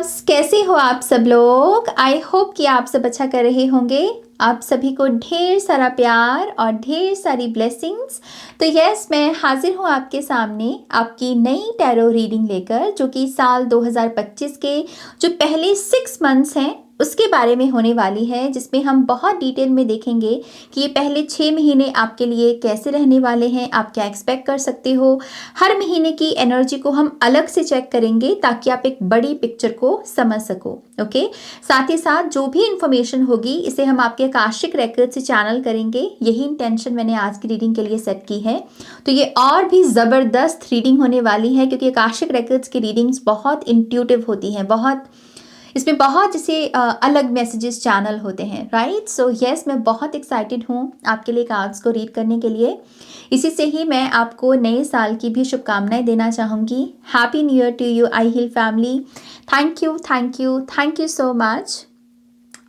Lovers, कैसे हो आप सब लोग। आई होप कि आप सब अच्छा कर रहे होंगे। आप सभी को ढेर सारा प्यार और ढेर सारी ब्लेसिंग्स। तो यस, मैं हाजिर हूँ आपके सामने आपकी नई टैरो रीडिंग लेकर, जो कि साल 2025 के जो पहले 6 मंथ्स हैं उसके बारे में होने वाली है, जिसमें हम बहुत डिटेल में देखेंगे कि ये पहले 6 महीने आपके लिए कैसे रहने वाले हैं, आप क्या एक्सपेक्ट कर सकते हो। हर महीने की एनर्जी को हम अलग से चेक करेंगे ताकि आप एक बड़ी पिक्चर को समझ सको। ओके, साथ ही साथ जो भी इंफॉर्मेशन होगी इसे हम आपके आकाशिक रेकॉर्ड से चैनल करेंगे। यही इंटेंशन मैंने आज की रीडिंग के लिए सेट की है। तो ये और भी ज़बरदस्त रीडिंग होने वाली है, क्योंकि आकाशिक रेकॉर्ड्स की रीडिंग्स बहुत इंट्यूटिव होती हैं, बहुत इसमें बहुत जैसे अलग मैसेजेस चैनल होते हैं, राइट। सो यस, मैं बहुत एक्साइटेड हूँ आपके लिए कार्ड्स को रीड करने के लिए। इसी से ही मैं आपको नए साल की भी शुभकामनाएं देना चाहूँगी। Happy new year to you I heal family. Thank you, thank you, thank you so much.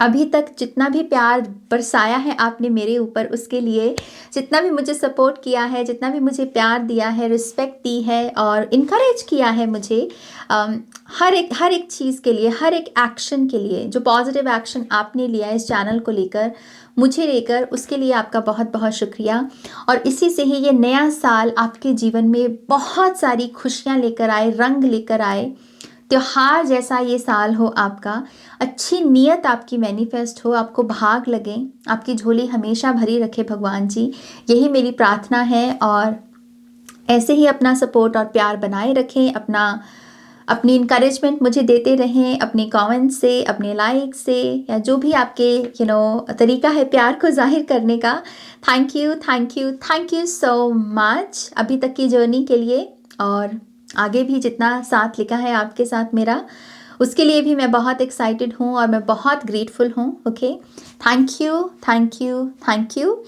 अभी तक जितना भी प्यार बरसाया है आपने मेरे ऊपर, उसके लिए, जितना भी मुझे सपोर्ट किया है, जितना भी मुझे प्यार दिया है, रिस्पेक्ट दी है और इनकरेज किया है मुझे, हर एक चीज़ के लिए, हर एक एक्शन के लिए, जो पॉजिटिव एक्शन आपने लिया इस चैनल को लेकर, मुझे लेकर, उसके लिए आपका बहुत बहुत शुक्रिया। और इसी से ही ये नया साल आपके जीवन में बहुत सारी खुशियाँ लेकर आए, रंग लेकर आए, त्योहार जैसा ये साल हो आपका। अच्छी नीयत आपकी मैनिफेस्ट हो, आपको भाग लगे, आपकी झोली हमेशा भरी रखे भगवान जी, यही मेरी प्रार्थना है। और ऐसे ही अपना सपोर्ट और प्यार बनाए रखें, अपनी इंकरेजमेंट मुझे देते रहें, अपने कमेंट से, अपने लाइक से, या जो भी आपके तरीका है प्यार को जाहिर करने का। Thank you, thank you, thank you so much अभी तक की जर्नी के लिए, और आगे भी जितना साथ लिखा है आपके साथ मेरा, उसके लिए भी मैं बहुत एक्साइटेड हूँ और मैं बहुत ग्रेटफुल हूँ। Okay, thank you, thank you, thank you.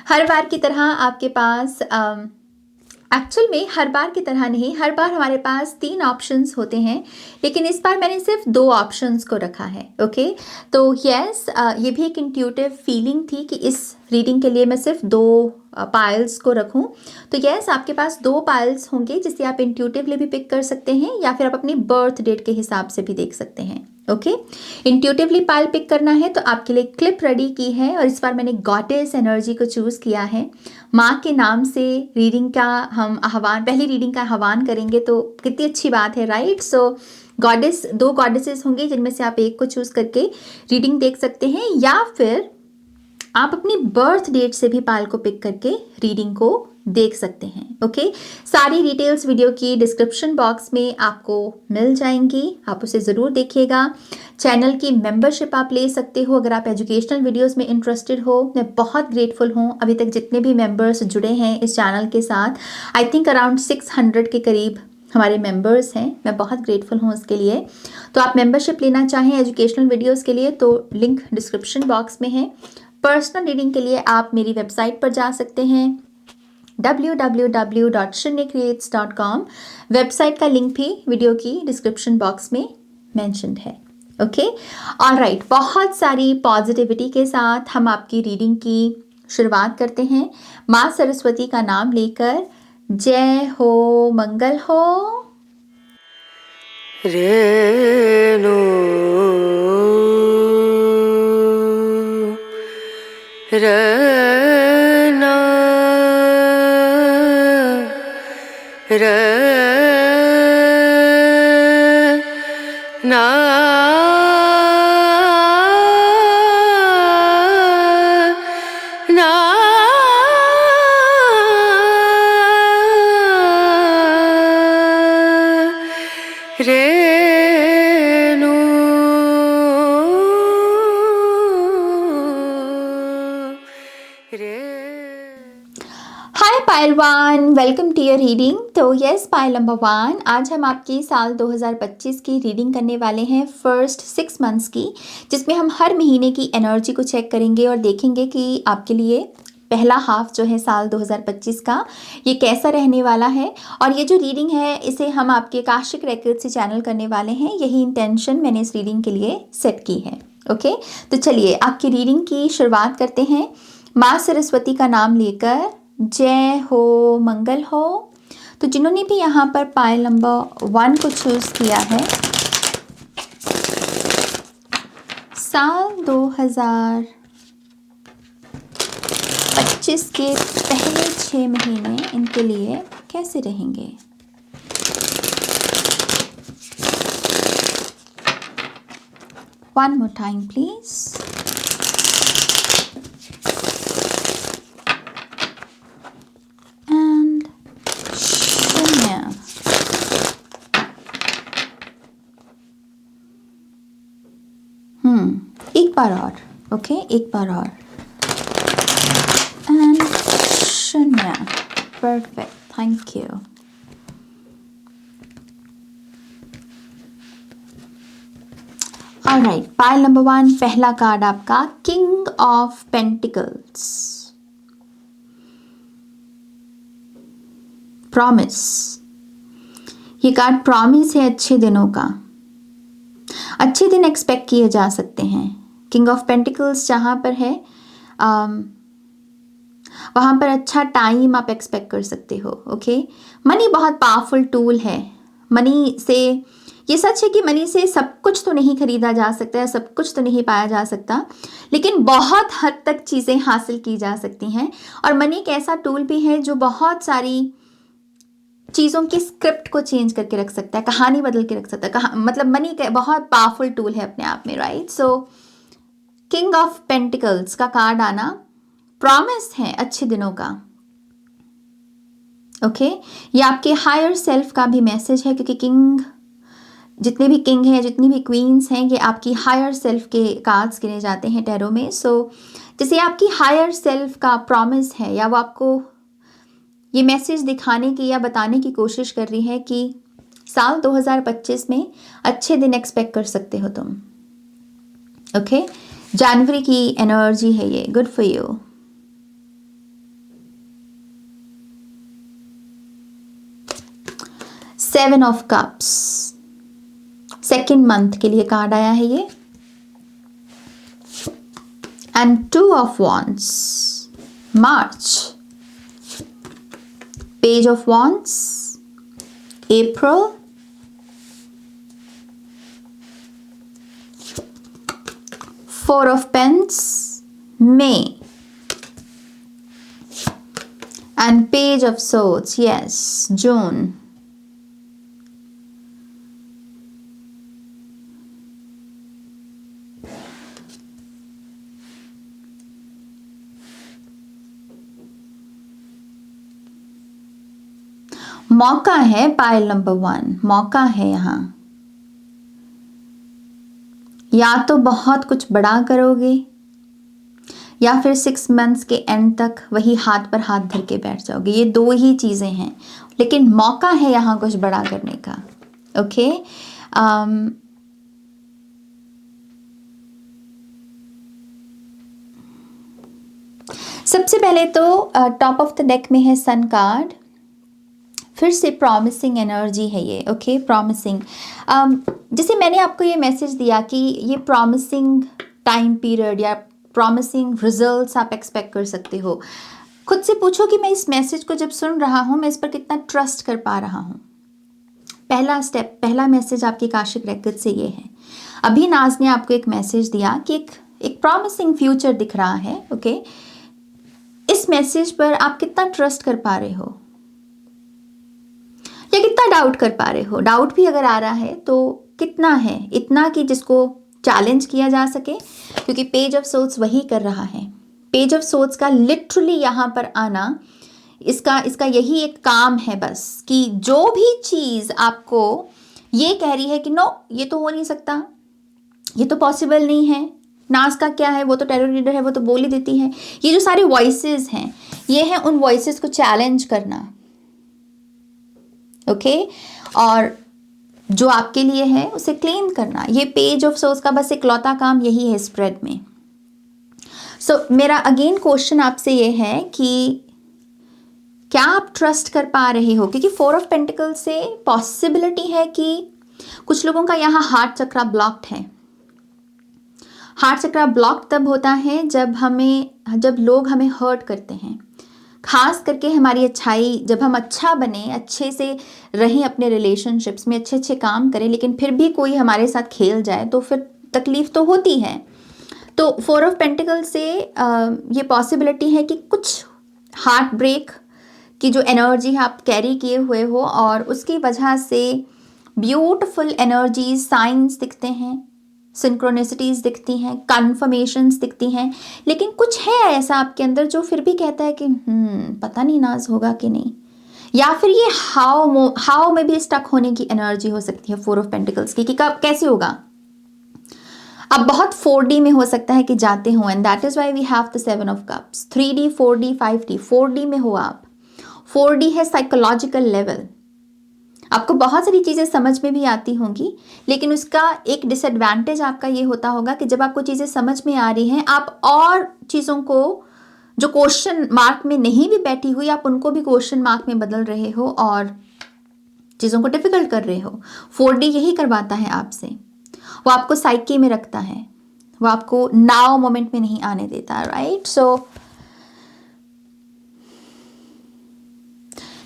हर बार की तरह आपके पास एक्चुअल में हर बार की तरह नहीं, हर बार हमारे पास 3 ऑप्शंस होते हैं, लेकिन इस बार मैंने सिर्फ 2 ऑप्शंस को रखा है। ओके, तो यस, ये भी एक इंट्यूटिव फीलिंग थी कि इस रीडिंग के लिए मैं सिर्फ 2 पाइल्स को रखूं। तो यस, आपके पास 2 पाइल्स होंगे, जिसे आप इंट्यूटिवली भी पिक कर सकते हैं या फिर आप अपनी बर्थ डेट के हिसाब से भी देख सकते हैं। ओके, इंट्यूटिवली पाइल पिक करना है तो आपके लिए क्लिप रेडी की है, और इस बार मैंने गॉडेस एनर्जी को चूज़ किया है। माँ के नाम से रीडिंग का हम आह्वान, पहली रीडिंग का आह्वान करेंगे, तो कितनी अच्छी बात है, राइट। सो गॉडेस, 2 गॉडेसेस होंगे जिनमें से आप एक को चूज़ करके रीडिंग देख सकते हैं, या फिर आप अपनी बर्थ डेट से भी पाल को पिक करके रीडिंग को देख सकते हैं। ओके, सारी डिटेल्स वीडियो की डिस्क्रिप्शन बॉक्स में आपको मिल जाएंगी, आप उसे ज़रूर देखिएगा। चैनल की मेंबरशिप आप ले सकते हो अगर आप एजुकेशनल वीडियोस में इंटरेस्टेड हो। मैं बहुत ग्रेटफुल हूँ अभी तक जितने भी मेंबर्स जुड़े हैं इस चैनल के साथ। आई थिंक अराउंड 600 के करीब हमारे मेंबर्स हैं, मैं बहुत ग्रेटफुल हूँ उसके लिए। तो आप मेंबरशिप लेना चाहें एजुकेशनल वीडियोस के लिए तो लिंक डिस्क्रिप्शन बॉक्स में है। पर्सनल रीडिंग के लिए आप मेरी वेबसाइट पर जा सकते हैं www.shinycreates.com। वेबसाइट का लिंक भी वीडियो की डिस्क्रिप्शन बॉक्स में मेंशन्ड है। ओके, ऑलराइट, बहुत सारी पॉजिटिविटी के साथ हम आपकी रीडिंग की शुरुआत करते हैं, माँ सरस्वती का नाम लेकर। जय हो, मंगल हो। रेणु रना रना ना रेणु हाय पायल 1, वेलकम टू योर रीडिंग। तो यस, पायल नंबर 1, आज हम आपकी साल 2025 की रीडिंग करने वाले हैं, फर्स्ट 6 मंथ्स की, जिसमें हम हर महीने की एनर्जी को चेक करेंगे और देखेंगे कि आपके लिए पहला हाफ जो है साल 2025 का, ये कैसा रहने वाला है। और ये जो रीडिंग है इसे हम आपके आकाशिक रेकॉर्ड से चैनल करने वाले हैं, यही इंटेंशन मैंने इस रीडिंग के लिए सेट की है। ओके, तो चलिए आपकी रीडिंग की शुरुआत करते हैं माँ सरस्वती का नाम लेकर। जय हो, मंगल हो। तो जिन्होंने भी यहाँ पर पायल नंबर 1 को चूज़ किया है, साल 2025 के पहले 6 महीने इनके लिए कैसे रहेंगे? One more time, please. And शून्य. एक बार और, ओके, एक बार और. And शून्य. Perfect. Thank you. Alright, pile number 1, पहला कार्ड आपका King of Pentacles. Promise. ये कार्ड प्रॉमिस है अच्छे दिनों का. अच्छे दिन एक्सपेक्ट किए जा सकते हैं. किंग ऑफ पेंटिकल्स जहाँ पर है वहाँ पर अच्छा टाइम आप एक्सपेक्ट कर सकते हो. ओके, मनी बहुत पावरफुल टूल है. मनी से ये सच है कि मनी से सब कुछ तो नहीं खरीदा जा सकता है, सब कुछ तो नहीं पाया जा सकता, लेकिन बहुत हद तक चीज़ें हासिल की जा सकती हैं. और मनी एक ऐसा टूल भी है जो बहुत सारी चीज़ों की स्क्रिप्ट को चेंज करके रख सकता है, कहानी बदल के रख सकता है. मतलब मनी का बहुत पावरफुल टूल है अपने आप में, right. So king of pentacles का कार्ड आना प्रॉमिस है अच्छे दिनों का. ओके, ये आपके हायर सेल्फ का भी मैसेज है, क्योंकि किंग, जितने भी किंग हैं, जितनी भी क्वींस हैं, ये आपकी हायर सेल्फ के कार्ड्स गिने जाते हैं टैरो में. सो जैसे आपकी हायर सेल्फ का प्रॉमिस है, या वो आपको ये मैसेज दिखाने की या बताने की कोशिश कर रही है कि साल 2025 में अच्छे दिन एक्सपेक्ट कर सकते हो तुम. ओके, जनवरी की एनर्जी है ये. Good for you. Seven of cups, second month के लिए कार्ड आया है ये. And 2 of wands, March. Page of Wands, April. 4 of Pens, May. And Page of Swords, yes, June. मौका है पाइल नंबर 1, मौका है यहाँ. या तो बहुत कुछ बड़ा करोगे, या फिर 6 मंथ्स के एंड तक वही हाथ पर हाथ धर के बैठ जाओगे. ये 2 ही चीज़ें हैं, लेकिन मौका है यहाँ कुछ बड़ा करने का. ओके, सबसे पहले तो टॉप ऑफ द डेक में है सन कार्ड. फिर से प्रॉमिसिंग एनर्जी है ये. Okay, promising. जैसे मैंने आपको ये मैसेज दिया कि ये प्रॉमिसिंग टाइम पीरियड या प्रॉमिसिंग रिजल्ट्स आप एक्सपेक्ट कर सकते हो. खुद से पूछो कि मैं इस मैसेज को जब सुन रहा हूँ, मैं इस पर कितना ट्रस्ट कर पा रहा हूँ. पहला स्टेप, पहला मैसेज आपके आकाशिक रेकॉर्ड से ये है. अभी नाज ने आपको एक मैसेज दिया कि एक प्रॉमिसिंग फ्यूचर दिख रहा है. ओके, इस मैसेज पर आप कितना ट्रस्ट कर पा रहे हो या कितना डाउट कर पा रहे हो. डाउट भी अगर आ रहा है तो कितना है, इतना कि जिसको चैलेंज किया जा सके, क्योंकि पेज ऑफ सोर्ड्स वही कर रहा है. पेज ऑफ सोर्ड्स का लिटरली यहाँ पर आना, इसका यही एक काम है बस, कि जो भी चीज़ आपको ये कह रही है कि नो, ये तो हो नहीं सकता, ये तो पॉसिबल नहीं है. नाज का क्या है, वो तो टेरो रीडर है, वो तो बोल ही देती है. ये जो सारे वॉइसेस हैं, ये हैं उन वॉइसेस को चैलेंज करना. ओके, और जो आपके लिए है उसे क्लेम करना. ये पेज ऑफ सोर्स का बस इकलौता काम यही है स्प्रेड में. सो मेरा अगेन क्वेश्चन आपसे ये है कि क्या आप ट्रस्ट कर पा रहे हो, क्योंकि 4 ऑफ पेंटिकल से पॉसिबिलिटी है कि कुछ लोगों का यहाँ हार्ट चक्रा ब्लॉक्ड है. हार्ट चक्रा ब्लॉक तब होता है जब लोग हमें हर्ट करते हैं. खास करके हमारी अच्छाई, जब हम अच्छा बने, अच्छे से रहें अपने रिलेशनशिप्स में, अच्छे अच्छे काम करें, लेकिन फिर भी कोई हमारे साथ खेल जाए तो फिर तकलीफ़ तो होती है. तो 4 ऑफ पेंटिकल से ये पॉसिबिलिटी है कि कुछ हार्ट ब्रेक की जो एनर्जी है आप कैरी किए हुए हो, और उसकी वजह से ब्यूटिफुल एनर्जीज, साइंस दिखते हैं, सिंक्रोनिसिटीज दिखती हैं, कन्फर्मेशंस दिखती हैं, लेकिन कुछ है ऐसा आपके अंदर जो फिर भी कहता है कि पता नहीं नाज होगा कि नहीं, या फिर ये हाउ में भी स्टक होने की एनर्जी हो सकती है 4 ऑफ पेंटिकल्स की, कि कब कैसे होगा। अब बहुत 4D में हो सकता है कि जाते हो, and that is why we have the 7 of cups. 3D, 4D, 5D, 4D में हो आप। 4D है साइकोलॉजिकल लेवल। आपको बहुत सारी चीज़ें समझ में भी आती होंगी, लेकिन उसका एक डिसएडवांटेज आपका ये होता होगा कि जब आपको चीज़ें समझ में आ रही हैं, आप और चीज़ों को जो क्वेश्चन मार्क में नहीं भी बैठी हुई, आप उनको भी क्वेश्चन मार्क में बदल रहे हो और चीज़ों को डिफिकल्ट कर रहे हो। 4D यही करवाता है आपसे, वो आपको साइकी में रखता है, वो आपको नाउ मोमेंट में नहीं आने देता, राइट। सो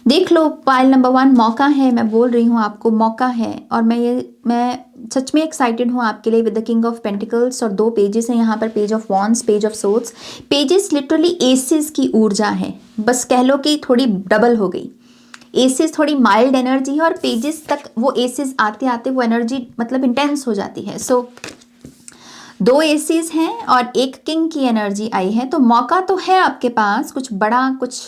देख लो, पाइल नंबर 1 मौका है, मैं बोल रही हूँ आपको मौका है, और मैं सच में एक्साइटेड हूँ आपके लिए with the king of pentacles. और 2 पेजेस हैं यहाँ पर, page of wands, page of swords. Pages literally aces की ऊर्जा है, बस कह लो कि थोड़ी डबल हो गई। एसेस थोड़ी माइल्ड एनर्जी है, और पेजेस तक वो एसेस आते आते वो एनर्जी मतलब इंटेंस हो जाती है। सो 2 एसेस हैं और एक किंग की एनर्जी आई है, तो मौका तो है आपके पास कुछ बड़ा, कुछ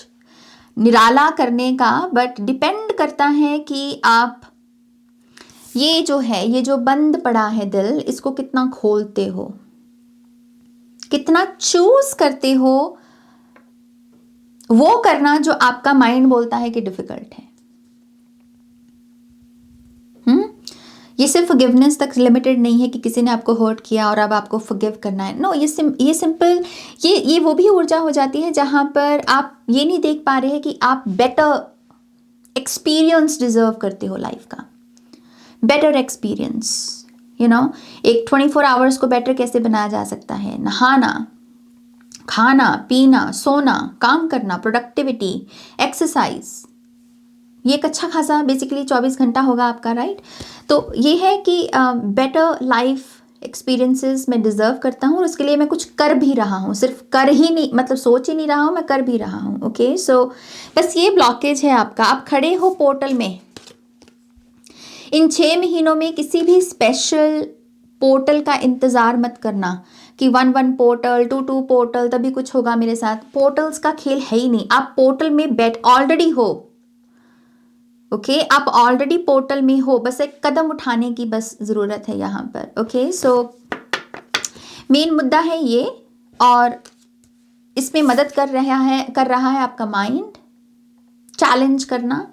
निराला करने का, बट डिपेंड करता है कि आप ये जो है, ये जो बंद पड़ा है दिल, इसको कितना खोलते हो, कितना चूज करते हो वो करना जो आपका माइंड बोलता है कि डिफिकल्ट है। ये सिर्फ फॉरगिवनेस तक लिमिटेड नहीं है कि किसी ने आपको हर्ट किया और अब आपको फॉरगिव करना है। नो, ये सिंपल, ये वो भी ऊर्जा हो जाती है जहां पर आप ये नहीं देख पा रहे हैं कि आप बेटर एक्सपीरियंस डिजर्व करते हो लाइफ का, बेटर एक्सपीरियंस। एक 24 आवर्स को बेटर कैसे बनाया जा सकता है? नहाना, खाना पीना, सोना, काम करना, प्रोडक्टिविटी, एक्सरसाइज, ये एक अच्छा खासा बेसिकली 24 घंटा होगा आपका, राइट। तो ये है कि बेटर लाइफ एक्सपीरियंसेस मैं डिजर्व करता हूँ, और उसके लिए मैं कुछ कर भी रहा हूँ, सिर्फ कर ही नहीं, मतलब सोच ही नहीं रहा हूँ, मैं कर भी रहा हूँ। ओके, सो बस ये ब्लॉकेज है आपका। आप खड़े हो पोर्टल में। इन 6 महीनों में किसी भी स्पेशल पोर्टल का इंतज़ार मत करना कि 1 पोर्टल, 2 पोर्टल तभी कुछ होगा मेरे साथ। पोर्टल्स का खेल है ही नहीं। आप पोर्टल में ऑलरेडी हो। ओके, आप ऑलरेडी पोर्टल में हो, बस एक कदम उठाने की बस ज़रूरत है यहाँ पर। ओके, सो मेन मुद्दा है ये, और इसमें मदद कर रहा है आपका माइंड। चैलेंज करना,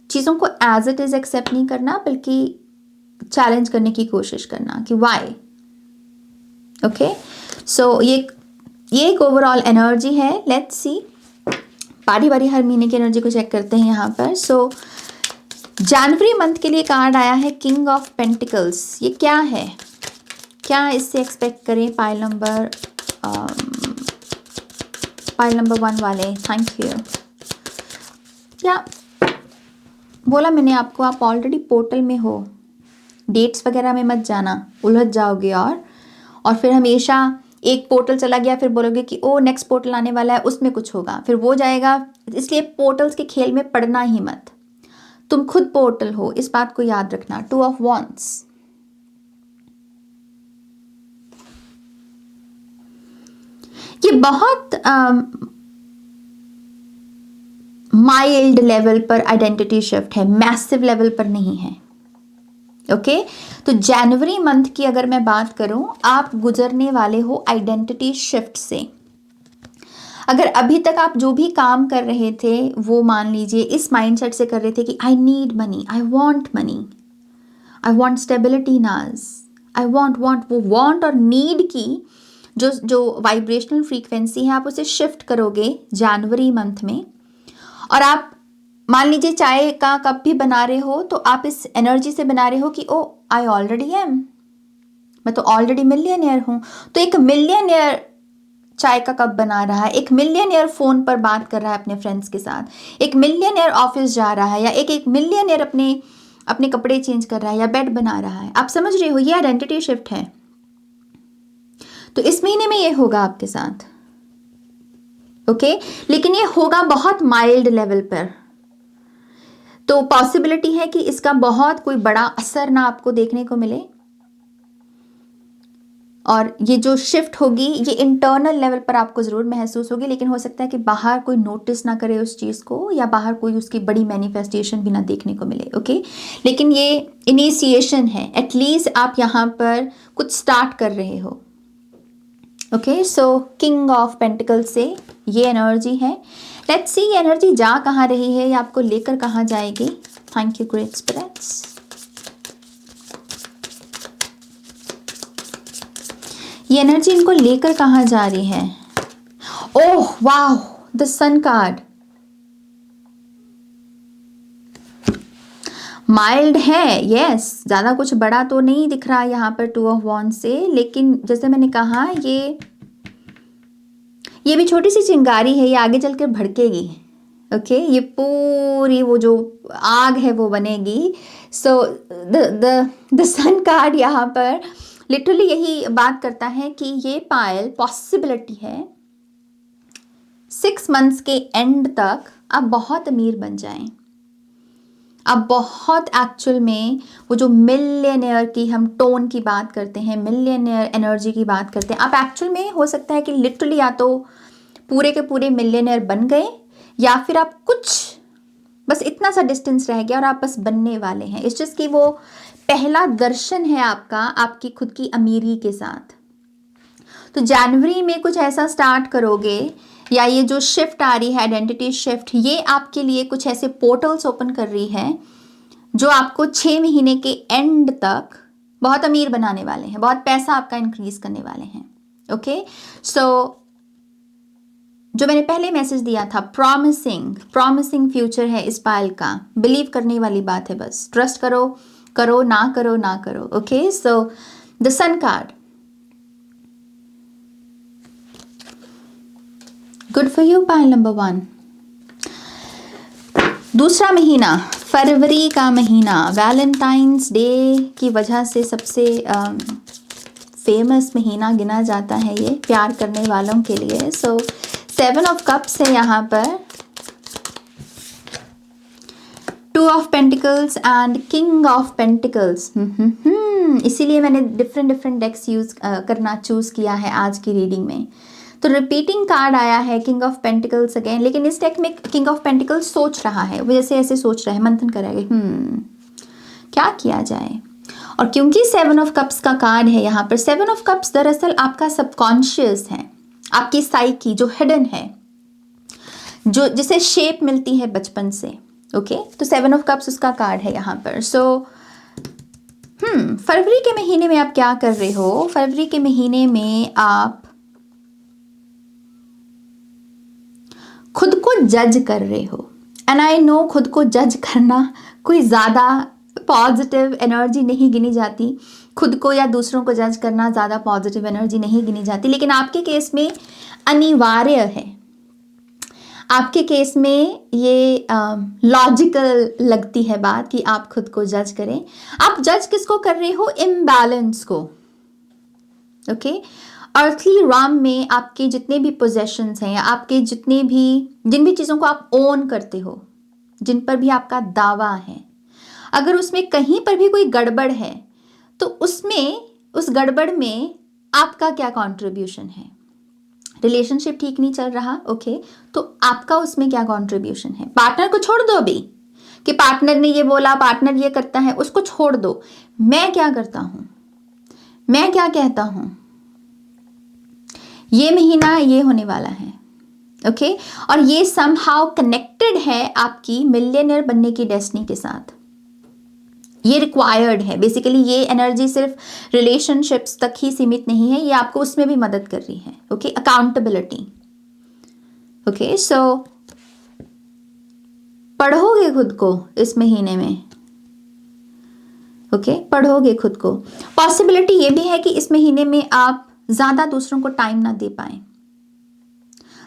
चीज़ों को एज इट इज़ एक्सेप्ट नहीं करना, बल्कि चैलेंज करने की कोशिश करना कि वाई। ओके, सो ये एक ओवरऑल एनर्जी है। लेट्स सी, बारी बारी हर महीने की एनर्जी को चेक करते हैं यहाँ पर। सो जनवरी मंथ के लिए कार्ड आया है किंग ऑफ पेंटिकल्स। ये क्या है, क्या इससे एक्सपेक्ट करें? पाइल नंबर 1 वाले, थैंक यू। क्या बोला मैंने आपको? आप ऑलरेडी पोर्टल में हो। डेट्स वगैरह में मत जाना, उलझ जाओगे। और फिर हमेशा एक पोर्टल चला गया, फिर बोलोगे कि ओ नेक्स्ट पोर्टल आने वाला है, उसमें कुछ होगा, फिर वो जाएगा। इसलिए पोर्टल्स के खेल में पड़ना ही मत। तुम खुद पोर्टल हो, इस बात को याद रखना। 2 ऑफ वॉन्ड्स, ये बहुत माइल्ड लेवल पर आइडेंटिटी शिफ्ट है, मैसिव लेवल पर नहीं है। ओके, तो जनवरी मंथ की अगर मैं बात करूं, आप गुजरने वाले हो आइडेंटिटी शिफ्ट से। अगर अभी तक आप जो भी काम कर रहे थे वो मान लीजिए इस माइंडसेट से कर रहे थे कि I need money, I want money, I want stability नाज, आई वांट वो वांट और नीड की जो वाइब्रेशनल फ्रीक्वेंसी है, आप उसे शिफ्ट करोगे जनवरी मंथ में। और आप मान लीजिए चाय का कप भी बना रहे हो, तो आप इस एनर्जी से बना रहे हो कि ओ आई ऑलरेडी एम, मैं तो ऑलरेडी मिलियनियर हूँ। तो एक मिलियनियर चाय का कप बना रहा है, एक मिलियनियर फ़ोन पर बात कर रहा है अपने फ्रेंड्स के साथ, एक मिलियनियर ऑफिस जा रहा है, या एक मिलियनियर अपने कपड़े चेंज कर रहा है या बेड बना रहा है। आप समझ रहे हो, ये आइडेंटिटी शिफ्ट है। तो इस महीने में ये होगा आपके साथ, ओके। लेकिन ये होगा बहुत माइल्ड लेवल पर, तो पॉसिबिलिटी है कि इसका बहुत कोई बड़ा असर ना आपको देखने को मिले। और ये जो शिफ्ट होगी ये इंटरनल लेवल पर आपको ज़रूर महसूस होगी, लेकिन हो सकता है कि बाहर कोई नोटिस ना करे उस चीज़ को, या बाहर कोई उसकी बड़ी मैनिफेस्टेशन भी ना देखने को मिले, ओके। लेकिन ये इनिशिएशन है, एटलीस्ट आप यहाँ पर कुछ स्टार्ट कर रहे हो, okay. So king of pentacle से ये एनर्जी है। लेट्स सी ये एनर्जी जा कहाँ रही है, या आपको लेकर कहाँ जाएगी। Thank you great spirits. ये एनर्जी इनको लेकर कहाँ जा रही है। ओह वाह, द सन कार्ड माइल्ड है, यस, ज़्यादा कुछ बड़ा तो नहीं दिख रहा यहाँ पर 2 ऑफ वॉन्ड्स से, लेकिन जैसे मैंने कहा ये भी छोटी सी चिंगारी है, ये आगे चलकर भड़केगी, ओके। ये पूरी वो जो आग है वो बनेगी। सो द सन कार्ड यहाँ पर लिटरली यही बात करता है कि ये पायल पॉसिबिलिटी है 6 मंथ्स के एंड तक आप बहुत अमीर बन जाएं। आप बहुत एक्चुअल में वो जो मिलियनेयर की हम टोन की बात करते हैं, मिलियनेयर एनर्जी की बात करते हैं, आप एक्चुअल में हो सकता है कि लिटरली या तो पूरे के पूरे मिलियनेयर बन गए, या फिर आप कुछ बस इतना सा डिस्टेंस रह गया और आप बस बनने वाले हैं। इट्स जस्ट कि वो पहला दर्शन है आपका आपकी खुद की अमीरी के साथ। तो जनवरी में कुछ ऐसा स्टार्ट करोगे, या ये जो शिफ्ट आ रही है आइडेंटिटी शिफ्ट, ये आपके लिए कुछ ऐसे पोर्टल्स ओपन कर रही है जो आपको 6 महीने के एंड तक बहुत अमीर बनाने वाले हैं, बहुत पैसा आपका इंक्रीज करने वाले हैं, ओके। सो जो मैंने पहले मैसेज दिया था, प्रॉमिसिंग फ्यूचर है इस पायल का, बिलीव करने वाली बात है, बस ट्रस्ट करो, करो ना करो ना करो, okay. So the sun card, good for you pile number 1। दूसरा महीना, फरवरी का महीना, वैलेंटाइंस डे की वजह से सबसे फेमस महीना गिना जाता है ये प्यार करने वालों के लिए। सो 7 ऑफ कप्स है यहाँ पर, 2 of pentacles and king of pentacles. इसीलिए मैंने डिफरेंट डेक्स यूज करना चूज किया है आज की रीडिंग में। तो रिपीटिंग कार्ड आया है किंग ऑफ पेंटिकल्स अगेन, लेकिन इस डेक में किंग ऑफ पेंटिकल्स सोच रहा है, वो जैसे ऐसे सोच रहा है, मंथन करेगा क्या किया जाए। और क्योंकि 7 ऑफ कप्स का कार्ड है यहाँ पर, 7 ऑफ कप्स दरअसल आपका सबकॉन्शियस है, आपकी साइकी जो हिडन है, जो जिसे शेप मिलती है बचपन से, ओके। तो 7 ऑफ कप्स उसका कार्ड है यहाँ पर। सो फरवरी के महीने में आप क्या कर रहे हो। फरवरी के महीने में आप खुद को जज कर रहे हो, एंड आई नो खुद को जज करना कोई ज़्यादा पॉजिटिव एनर्जी नहीं गिनी जाती, खुद को या दूसरों को जज करना ज़्यादा पॉजिटिव एनर्जी नहीं गिनी जाती, लेकिन आपके केस में अनिवार्य है। आपके केस में ये लॉजिकल लगती है बात कि आप खुद को जज करें। आप जज किसको कर रहे हो, इम्बैलेंस को, ओके। अर्थली राम में आपके जितने भी पोजेशंस हैं, या आपके जिन भी चीज़ों को आप ओन करते हो, जिन पर भी आपका दावा है, अगर उसमें कहीं पर भी कोई गड़बड़ है तो उस गड़बड़ में आपका क्या कंट्रीब्यूशन है। रिलेशनशिप ठीक नहीं चल रहा, ओके, तो आपका उसमें क्या कंट्रीब्यूशन है। पार्टनर को छोड़ दो अभी कि पार्टनर ने ये बोला, पार्टनर ये करता है, उसको छोड़ दो। मैं क्या करता हूं, मैं क्या कहता हूं। ये महीना ये होने वाला है, ओके। और ये समहाउ कनेक्टेड है आपकी मिलियनेयर बनने की डेस्टिनी के साथ। ये रिक्वायर्ड है बेसिकली। ये एनर्जी सिर्फ रिलेशनशिप्स तक ही सीमित नहीं है, ये आपको उसमें भी मदद कर रही है, ओके। Accountability, okay. सो पढ़ोगे खुद को इस महीने में, ओके, पढ़ोगे खुद को। पॉसिबिलिटी ये भी है कि इस महीने में आप ज़्यादा दूसरों को टाइम ना दे पाएं,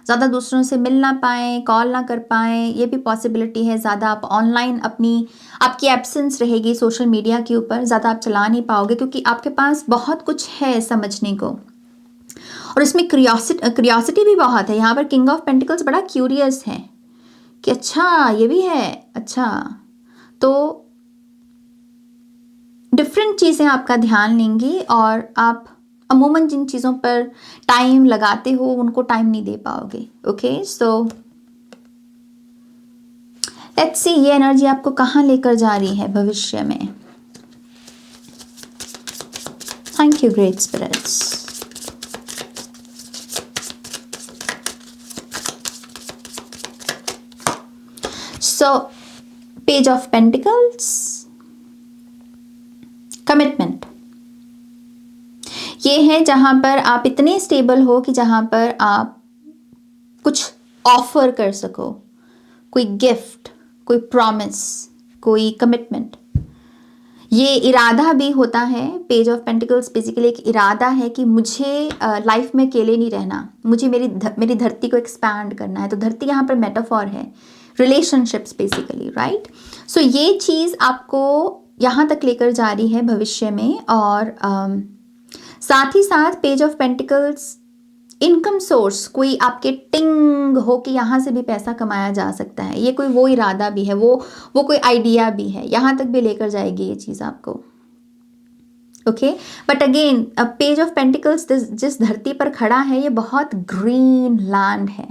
ज़्यादा दूसरों से मिल ना पाएं, कॉल ना कर पाएं, ये भी पॉसिबिलिटी है। ज़्यादा आप ऑनलाइन आपकी एब्सेंस रहेगी सोशल मीडिया के ऊपर, ज़्यादा आप चला नहीं पाओगे क्योंकि आपके पास बहुत कुछ है समझने को। और इसमें क्यूरियोसिटी भी बहुत है। यहाँ पर किंग ऑफ पेंटिकल्स बड़ा क्यूरियस है कि अच्छा ये भी है, अच्छा। तो डिफरेंट चीज़ें आपका ध्यान लेंगी और आप अमूमन जिन चीज़ों पर टाइम लगाते हो उनको टाइम नहीं दे पाओगे। ओके, सो लेट्स सी ये एनर्जी आपको कहाँ लेकर जा रही है भविष्य में। Thank you great spirits. So page of pentacles, commitment, ये है जहां पर आप इतने स्टेबल हो कि जहां पर आप कुछ ऑफर कर सको, कोई गिफ्ट, कोई प्रॉमिस, कोई कमिटमेंट। ये इरादा भी होता है। पेज ऑफ पेंटिकल्स बेसिकली एक इरादा है कि मुझे लाइफ में अकेले नहीं रहना, मुझे मेरी धरती को एक्सपैंड करना है। तो धरती यहाँ पर मेटाफॉर है, रिलेशनशिप्स बेसिकली, राइट। सो ये चीज़ आपको यहाँ तक लेकर जा रही है भविष्य में। और साथ ही साथ page of pentacles income source, कोई आपके टिंग हो कि यहाँ से भी पैसा कमाया जा सकता है। ये कोई वो इरादा भी है, वो कोई आइडिया भी है, यहाँ तक भी लेकर जाएगी ये चीज़ आपको। Okay, but again page of pentacles जिस धरती पर खड़ा है ये बहुत ग्रीन लैंड है।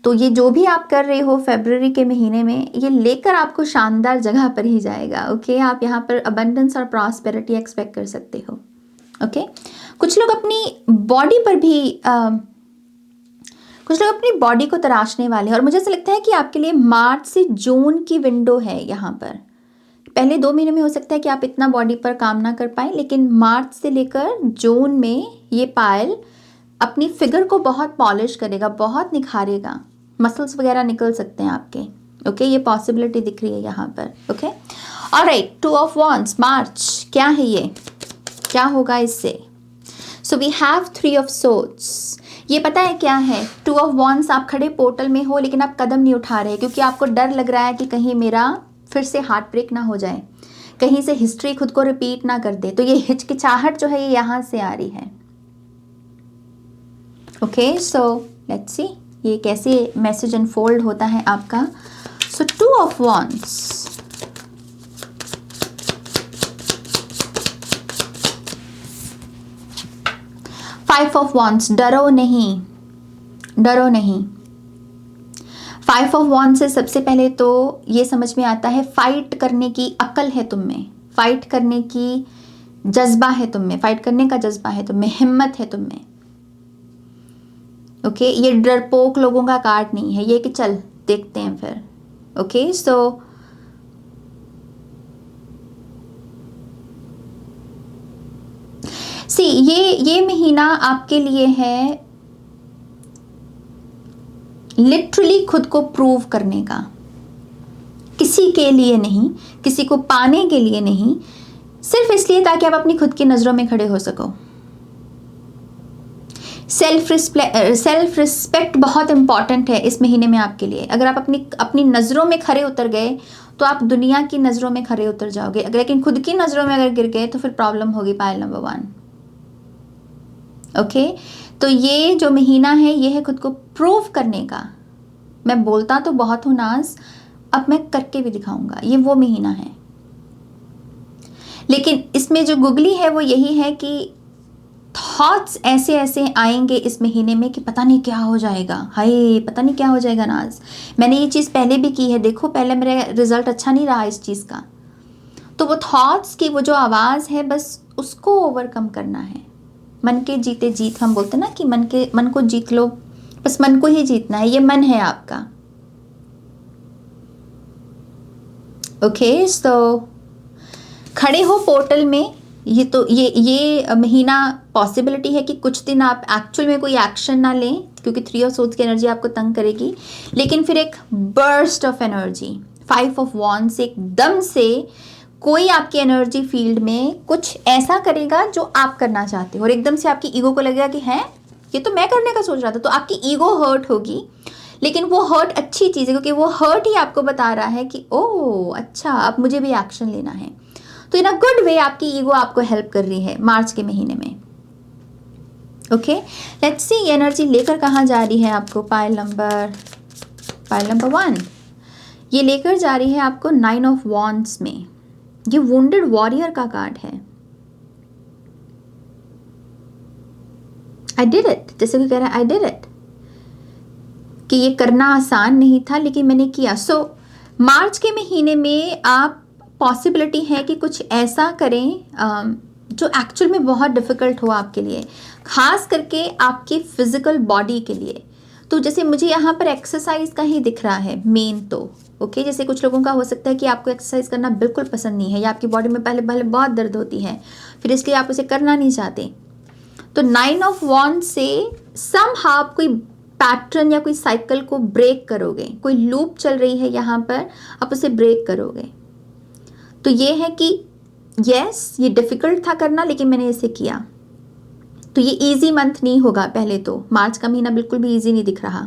तो ये जो भी आप कर रहे हो फरवरी के महीने में, ये लेकर आपको शानदार जगह पर ही जाएगा। ओके, आप यहाँ पर अबंडेंस और प्रॉस्पेरिटी एक्सपेक्ट कर सकते हो। ओके, कुछ लोग अपनी बॉडी पर भी कुछ लोग अपनी बॉडी को तराशने वाले हैं। और मुझे ऐसा लगता है कि आपके लिए मार्च से जून की विंडो है यहाँ पर। पहले 2 महीने में हो सकता है कि आप इतना बॉडी पर काम ना कर पाए, लेकिन मार्च से लेकर जून में ये पायल अपनी फिगर को बहुत पॉलिश करेगा, बहुत निखारेगा, मसल्स वगैरह निकल सकते हैं आपके। ओके, ये पॉसिबिलिटी दिख रही है यहाँ पर। Okay, alright, 2 of wands, March, क्या है ये, क्या होगा इससे। So we have 3 of swords. ये पता है क्या है, 2 ऑफ वॉन्ड्स, आप खड़े पोर्टल में हो लेकिन आप कदम नहीं उठा रहे क्योंकि आपको डर लग रहा है कि कहीं मेरा फिर से हार्ट ब्रेक ना हो जाए, कहीं से हिस्ट्री खुद को रिपीट ना कर दे। तो ये हिचकिचाहट जो है ये यहाँ से आ रही है। ओके, सो लेट्स सी ये कैसे मैसेज अनफोल्ड होता है आपका। सो 2 of wands, five of wands, डरो नहीं, डरो नहीं। 5 ऑफ वॉन्ड्स से सबसे पहले तो ये समझ में आता है फाइट करने की अकल है तुम में, फाइट करने की जज्बा है तुम में, फाइट करने का जज्बा है तुम में, हिम्मत है तुम में। ओके, ये डरपोक लोगों का कार्ड नहीं है, ये कि चल देखते हैं फिर। ओके, सो सी ये महीना आपके लिए है लिटरली खुद को प्रूव करने का, किसी के लिए नहीं, किसी को पाने के लिए नहीं, सिर्फ इसलिए ताकि आप अपनी खुद की नज़रों में खड़े हो सको। सेल्फ रिस्पेक्ट बहुत इंपॉर्टेंट है इस महीने में आपके लिए। अगर आप अपनी नज़रों में खड़े उतर गए तो आप दुनिया की नज़रों में खड़े उतर जाओगे, अगर लेकिन खुद की नज़रों में अगर गिर गए तो फिर प्रॉब्लम होगी। पायल नंबर 1। ओके, तो ये जो महीना है ये है खुद को प्रूव करने का। मैं बोलता तो बहुत हूँ नाज, अब मैं करके भी दिखाऊंगा, ये वो महीना है। लेकिन इसमें जो गुगली है वो यही है कि थॉट्स ऐसे ऐसे आएंगे इस महीने में कि पता नहीं क्या हो जाएगा, हाय पता नहीं क्या हो जाएगा नाज। मैंने ये चीज़ पहले भी की है, देखो पहले मेरा रिजल्ट अच्छा नहीं रहा इस चीज़ का। तो वो थॉट्स की वो जो आवाज़ है बस उसको ओवरकम करना है। मन के जीते जीत, हम बोलते ना कि मन को जीत लो, बस मन को ही जीतना है, ये मन है आपका। ओके, सो खड़े हो पोर्टल में। ये तो ये महीना पॉसिबिलिटी है कि कुछ दिन आप एक्चुअल में कोई एक्शन ना लें क्योंकि 3 ऑफ सोर्ड्स की एनर्जी आपको तंग करेगी, लेकिन फिर एक burst of energy 5 of wands एकदम से कोई आपकी एनर्जी फील्ड में कुछ ऐसा करेगा जो आप करना चाहते हो और एकदम से आपकी ईगो को लगेगा कि है ये तो मैं करने का सोच रहा था। तो आपकी ईगो हर्ट होगी, लेकिन वो हर्ट अच्छी चीज़ है क्योंकि वो हर्ट ही आपको बता रहा है कि ओह अच्छा अब मुझे भी एक्शन लेना है। तो इन अ गुड वे आपकी ईगो आपको हेल्प कर रही है मार्च के महीने में। ओके, लेट्स सी ये एनर्जी लेकर कहाँ जा रही है आपको। पाइल नंबर 1 ये लेकर जा रही है आपको 9 ऑफ वॉन्ड्स में। ये वुंडेड वॉरियर का कार्ड है। आई डिड इट, जैसे कि कह रहा है आई डिड इट, कि ये करना आसान नहीं था लेकिन मैंने किया। सो मार्च के महीने में आप पॉसिबिलिटी है कि कुछ ऐसा करें जो एक्चुअल में बहुत डिफ़िकल्ट हो आपके लिए, ख़ास करके आपकी फिज़िकल बॉडी के लिए। तो जैसे मुझे यहाँ पर एक्सरसाइज का ही दिख रहा है मेन तो। ओके, जैसे कुछ लोगों का हो सकता है कि आपको एक्सरसाइज करना बिल्कुल पसंद नहीं है, या आपकी बॉडी में पहले बहुत दर्द होती है, फिर इसलिए आप उसे करना नहीं चाहते। तो 9 ऑफ वॉन्ड से समहाउ कोई पैटर्न या कोई साइकिल को ब्रेक करोगे, कोई लूप चल रही है यहाँ पर, आप उसे ब्रेक करोगे। तो ये है कि यस ये डिफ़िकल्ट था करना लेकिन मैंने इसे किया। तो ये इजी मंथ नहीं होगा, पहले तो मार्च का महीना बिल्कुल भी इजी नहीं दिख रहा,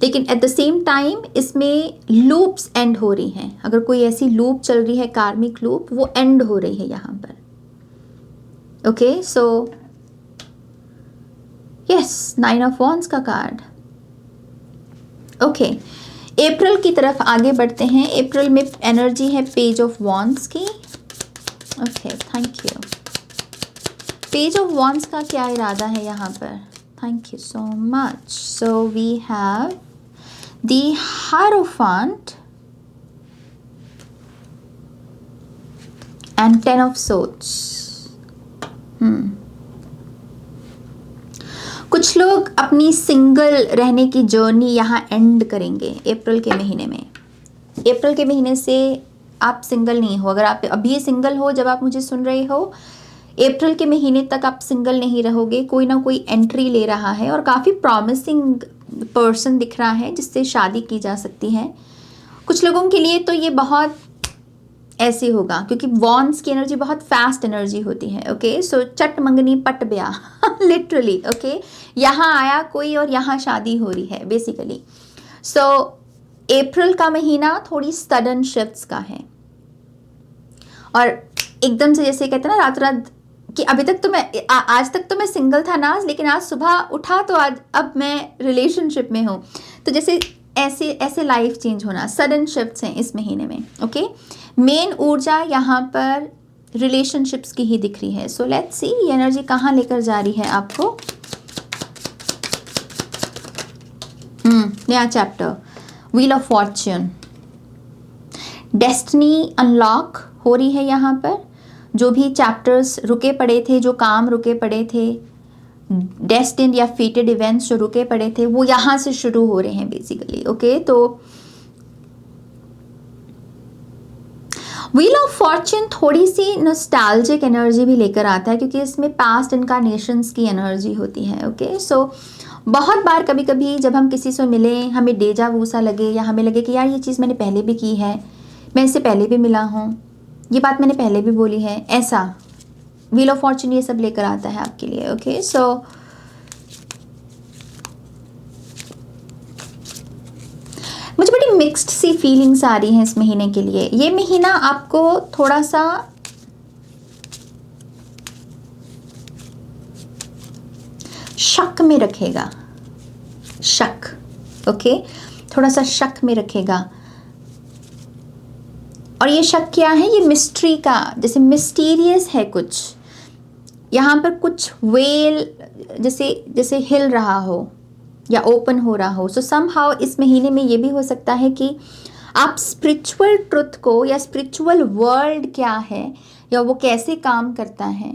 लेकिन एट द सेम टाइम इसमें लूप्स एंड हो रही हैं। अगर कोई ऐसी लूप चल रही है, कार्मिक लूप, वो एंड हो रही है यहाँ पर। Okay, so yes 9 of wands का कार्ड। ओके, अप्रैल की तरफ आगे बढ़ते हैं। अप्रैल में एनर्जी है पेज ऑफ वॉन्ड्स की। Okay, thank you. Page of wands का क्या इरादा है यहाँ पर? Thank you so much. So we have the hierophant and 10 of swords. कुछ लोग अपनी सिंगल रहने की जर्नी यहाँ एंड करेंगे अप्रैल के महीने में। अप्रैल के महीने से आप सिंगल नहीं हो। अगर आप अभी सिंगल हो, जब आप मुझे सुन रहे हो, अप्रैल के महीने तक आप सिंगल नहीं रहोगे। कोई ना कोई एंट्री ले रहा है और काफ़ी प्रॉमिसिंग पर्सन दिख रहा है जिससे शादी की जा सकती है। कुछ लोगों के लिए तो ये बहुत ऐसे होगा क्योंकि वॉन्ड्स की एनर्जी बहुत फास्ट एनर्जी होती है। ओके, सो चट मंगनी पट ब्याह लिटरली। ओके, यहाँ आया कोई और यहाँ शादी हो रही है बेसिकली। सो अप्रैल का महीना थोड़ी सडन शिफ्ट्स का है और एकदम से, जैसे कहते हैं ना रात रात कि अभी तक तो मैं आज तक तो मैं सिंगल था नाज, लेकिन आज सुबह उठा तो आज अब मैं रिलेशनशिप में हूँ। तो जैसे ऐसे लाइफ चेंज होना, सडन शिफ्ट्स हैं इस महीने में। ओके, मेन ऊर्जा यहाँ पर रिलेशनशिप्स की ही दिख रही है। सो लेट्स सी ये एनर्जी कहाँ लेकर जा रही है आपको। नया chapter, wheel of Fortune, destiny unlock हो रही है यहाँ पर। जो भी चैप्टर्स रुके पड़े थे, जो काम रुके पड़े थे, डेस्टिन्ड या फेटेड इवेंट्स जो रुके पड़े थे, वो यहाँ से शुरू हो रहे हैं बेसिकली। ओके, तो व्हील ऑफ फॉर्च्यून थोड़ी सी नॉस्टैल्जिक एनर्जी भी लेकर आता है क्योंकि इसमें पास्ट इनकारनेशंस की एनर्जी होती है। ओके, सो बहुत बार कभी कभी जब हम किसी से मिलें, हमें डेजा वू सा लगे या हमें लगे कि यार ये चीज़ मैंने पहले भी की है, मैं इससे पहले भी मिला हूँ, ये बात मैंने पहले भी बोली है, ऐसा व्हील ऑफ फॉर्च्यून ये सब लेकर आता है आपके लिए। ओके, सो मुझे बड़ी मिक्स्ड सी फीलिंग्स आ रही हैं इस महीने के लिए। ये महीना आपको थोड़ा सा शक में रखेगा, शक। ओके, थोड़ा सा शक में रखेगा। और ये शक क्या है? ये मिस्ट्री का, जैसे मिस्टीरियस है कुछ यहाँ पर, कुछ वेल जैसे हिल रहा हो या ओपन हो रहा हो। सो समहाउ इस महीने में ये भी हो सकता है कि आप स्पिरिचुअल ट्रुथ को, या स्पिरिचुअल वर्ल्ड क्या है या वो कैसे काम करता है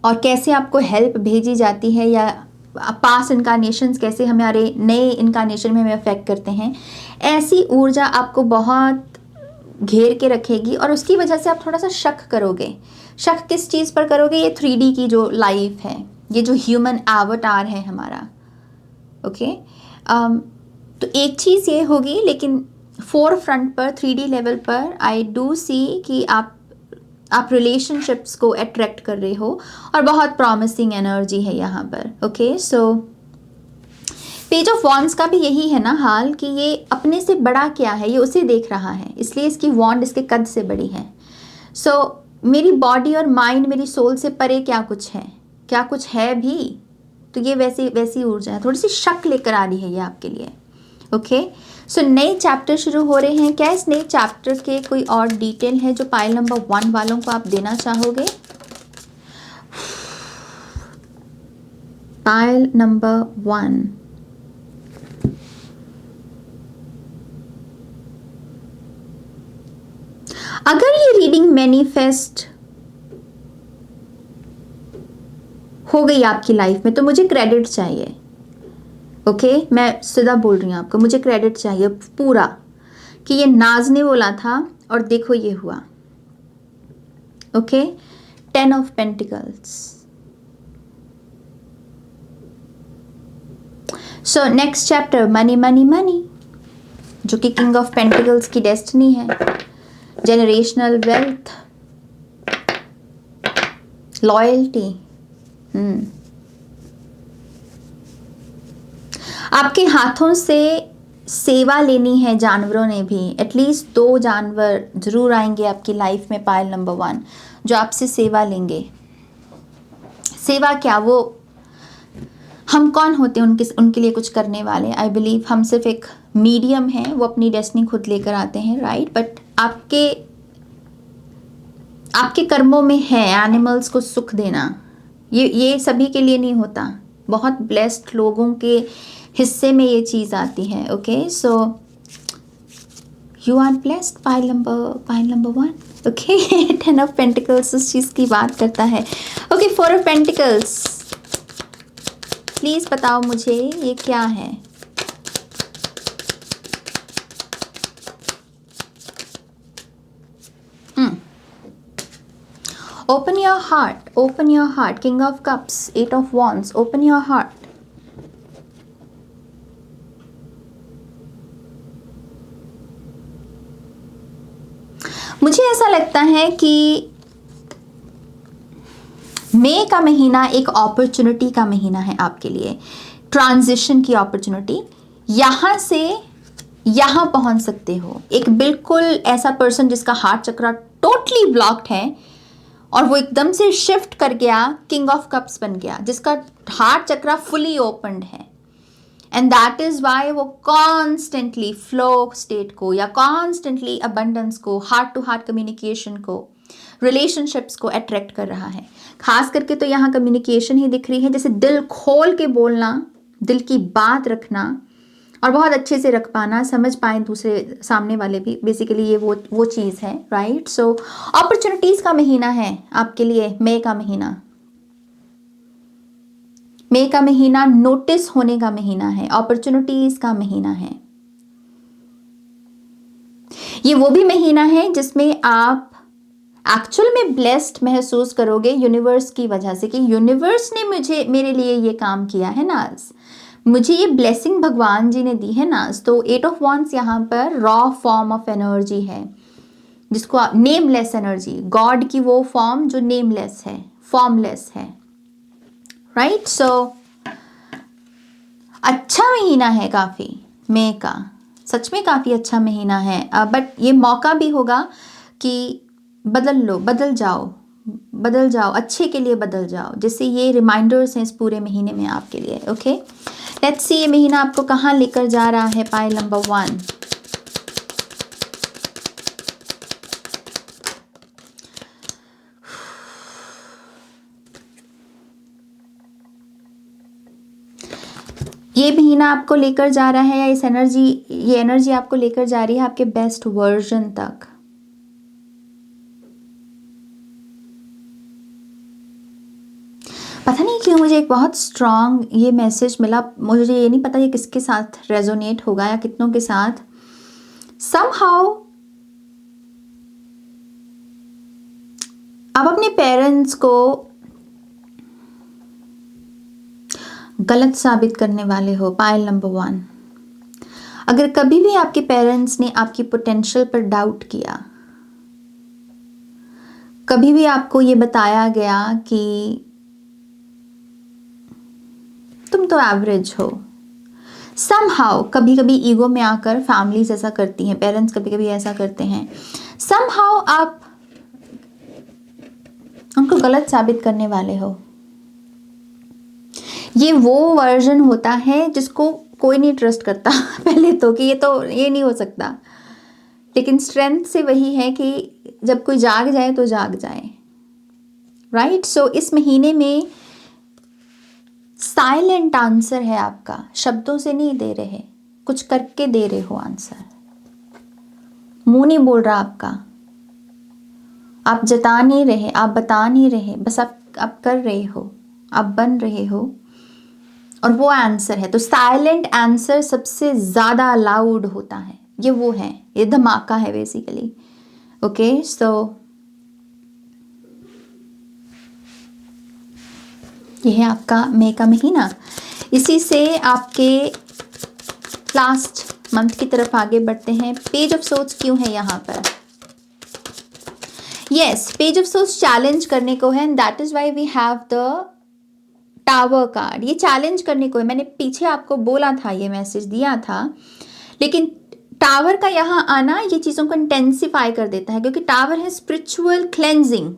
और कैसे आपको हेल्प भेजी जाती है, या पास्ट इनकारनेशंस कैसे हमारे नए इनकारनेशन में हमें अफेक्ट करते हैं, ऐसी ऊर्जा आपको बहुत घेर के रखेगी और उसकी वजह से आप थोड़ा सा शक करोगे। शक किस चीज़ पर करोगे? ये 3D की जो लाइफ है, ये जो ह्यूमन एवटार है हमारा। ओके, तो एक चीज़ ये होगी, लेकिन 4 फ्रंट पर 3D लेवल पर आई डू सी कि आप रिलेशनशिप्स को अट्रैक्ट कर रहे हो और बहुत प्रॉमिसिंग एनर्जी है यहाँ पर। Okay, so page of wands का भी यही है ना हाल कि ये अपने से बड़ा क्या है ये उसे देख रहा है, इसलिए इसकी वॉन्ड इसके कद से बड़ी है। सो मेरी बॉडी और माइंड, मेरी सोल से परे क्या कुछ है भी, तो ये वैसी ऊर्जा है, थोड़ी सी शक लेकर आ रही है ये आपके लिए। ओके, सो नए चैप्टर शुरू हो रहे हैं। क्या इस नए चैप्टर के कोई और डिटेल है जो पाइल नंबर 1 वालों को आप देना चाहोगे? पाइल नंबर 1, अगर ये रीडिंग मैनिफेस्ट हो गई आपकी लाइफ में तो मुझे क्रेडिट चाहिए। ओके, मैं सीधा बोल रही हूँ आपको, मुझे क्रेडिट चाहिए पूरा कि ये नाज ने बोला था और देखो ये हुआ। Okay, 10 of pentacles. So next chapter, money money money, जो कि किंग ऑफ पेंटिकल्स की डेस्टिनी है। Generational wealth, loyalty. आपके हाथों से सेवा लेनी है जानवरों ने भी। एटलीस्ट 2 जानवर जरूर आएंगे आपकी लाइफ में, पाइल नंबर 1, जो आपसे सेवा लेंगे। सेवा क्या, वो हम कौन होते हैं उनके लिए कुछ करने वाले? आई बिलीव हम सिर्फ एक मीडियम हैं, वो अपनी डेस्टिनी खुद लेकर आते हैं, राइट? बट आपके कर्मों में है एनिमल्स को सुख देना। ये सभी के लिए नहीं होता, बहुत ब्लेस्ड लोगों के हिस्से में ये चीज़ आती है। Okay, so you are blessed, pile number 1। Okay, 10 of pentacles उस चीज़ की बात करता है। ओके, 4 ऑफ पेंटिकल्स, प्लीज़ बताओ मुझे ये क्या है? Open your heart, open your heart. King of Cups, 8 of Wands, open your heart. मुझे ऐसा लगता है कि मई का महीना एक अपॉर्चुनिटी का महीना है आपके लिए, ट्रांजिशन की अपॉर्चुनिटी। यहाँ से यहाँ पहुँच सकते हो। एक बिल्कुल ऐसा पर्सन जिसका हार्ट चक्रा टोटली ब्लॉक्ड है और वो एकदम से शिफ्ट कर गया, किंग ऑफ कप्स बन गया, जिसका हार्ट चक्रा फुली ओपन्ड है। एंड दैट इज वाई वो कॉन्स्टेंटली फ्लो स्टेट को या कॉन्स्टेंटली अबंडेंस को, हार्ट टू हार्ट कम्युनिकेशन को, रिलेशनशिप्स को अट्रैक्ट कर रहा है। खास करके तो यहाँ कम्युनिकेशन ही दिख रही है, जैसे दिल खोल के बोलना, दिल की बात रखना और बहुत अच्छे से रख पाना, समझ पाए दूसरे सामने वाले भी। बेसिकली ये वो चीज़ है, राइट? सो अपॉर्चुनिटीज़ का महीना है आपके लिए, मई का महीना। मई का महीना नोटिस होने का महीना है, अपॉर्चुनिटीज़ का महीना है। ये वो भी महीना है जिसमें आप एक्चुअल में ब्लेस्ड महसूस करोगे यूनिवर्स की वजह से, कि यूनिवर्स ने मेरे लिए ये काम किया है ना, मुझे ये ब्लेसिंग भगवान जी ने दी है ना। तो 8 ऑफ वॉन्ड्स यहाँ पर रॉ फॉर्म ऑफ एनर्जी है, जिसको नेमलेस एनर्जी, गॉड की वो फॉर्म जो नेमलेस है, फॉर्मलेस है, राइट? सो अच्छा महीना है काफ़ी, मई का सच में काफ़ी अच्छा महीना है। बट ये मौका भी होगा कि बदल लो, बदल जाओ, अच्छे के लिए बदल जाओ। जैसे ये रिमाइंडर्स हैं इस पूरे महीने में आपके लिए। ओके, लेट्स सी ये महीना आपको कहाँ लेकर जा रहा है, पाइल नंबर 1। ये महीना आपको लेकर जा रहा है, या ये एनर्जी आपको लेकर जा रही है आपके बेस्ट वर्जन तक। पता नहीं क्यों मुझे एक बहुत स्ट्रॉन्ग ये मैसेज मिला। मुझे ये नहीं पता ये किसके साथ रेजोनेट होगा या कितनों के साथ। समहाउ आप अपने पेरेंट्स को गलत साबित करने वाले हो, पाइल नंबर 1। अगर कभी भी आपके पेरेंट्स ने आपकी पोटेंशियल पर डाउट किया, कभी भी आपको ये बताया गया कि तुम तो एवरेज हो, समहाउ कभी कभी ईगो में आकर फैमिलीज ऐसा करती हैं, पेरेंट्स कभी कभी ऐसा करते हैं, समहाउ आप गलत साबित करने वाले हो। ये वो वर्जन होता है जिसको कोई नहीं ट्रस्ट करता पहले तो, कि ये नहीं हो सकता, लेकिन स्ट्रेंथ से वही है कि जब कोई जाग जाए तो जाग जाए, राइट। सो इस महीने में साइलेंट आंसर है आपका, शब्दों से नहीं दे रहे, कुछ करके दे रहे हो आंसर। मुंह नहीं बोल रहा आपका, आप जता नहीं रहे, आप बता नहीं रहे, बस आप कर रहे हो, आप बन रहे हो, और वो आंसर है। तो साइलेंट आंसर सबसे ज़्यादा लाउड होता है, ये वो है, ये धमाका है बेसिकली। ओके, सो ये है आपका मई का महीना। इसी से आपके लास्ट मंथ की तरफ आगे बढ़ते हैं। पेज ऑफ सोर्ड्स क्यों है यहाँ पर? Yes, page of swords challenge करने को है, and that is why we have the tower card. ये चैलेंज करने को है, मैंने पीछे आपको बोला था, ये मैसेज दिया था, लेकिन टावर का यहाँ आना ये चीज़ों को इंटेंसिफाई कर देता है, क्योंकि टावर है spiritual cleansing,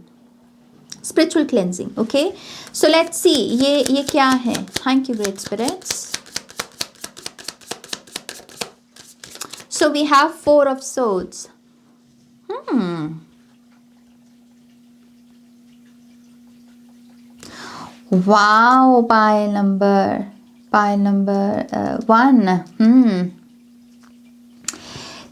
spiritual cleansing. Okay, so let's see ये क्या है। Thank you great spirits. So we have 4 of swords. Wow, pile number 1।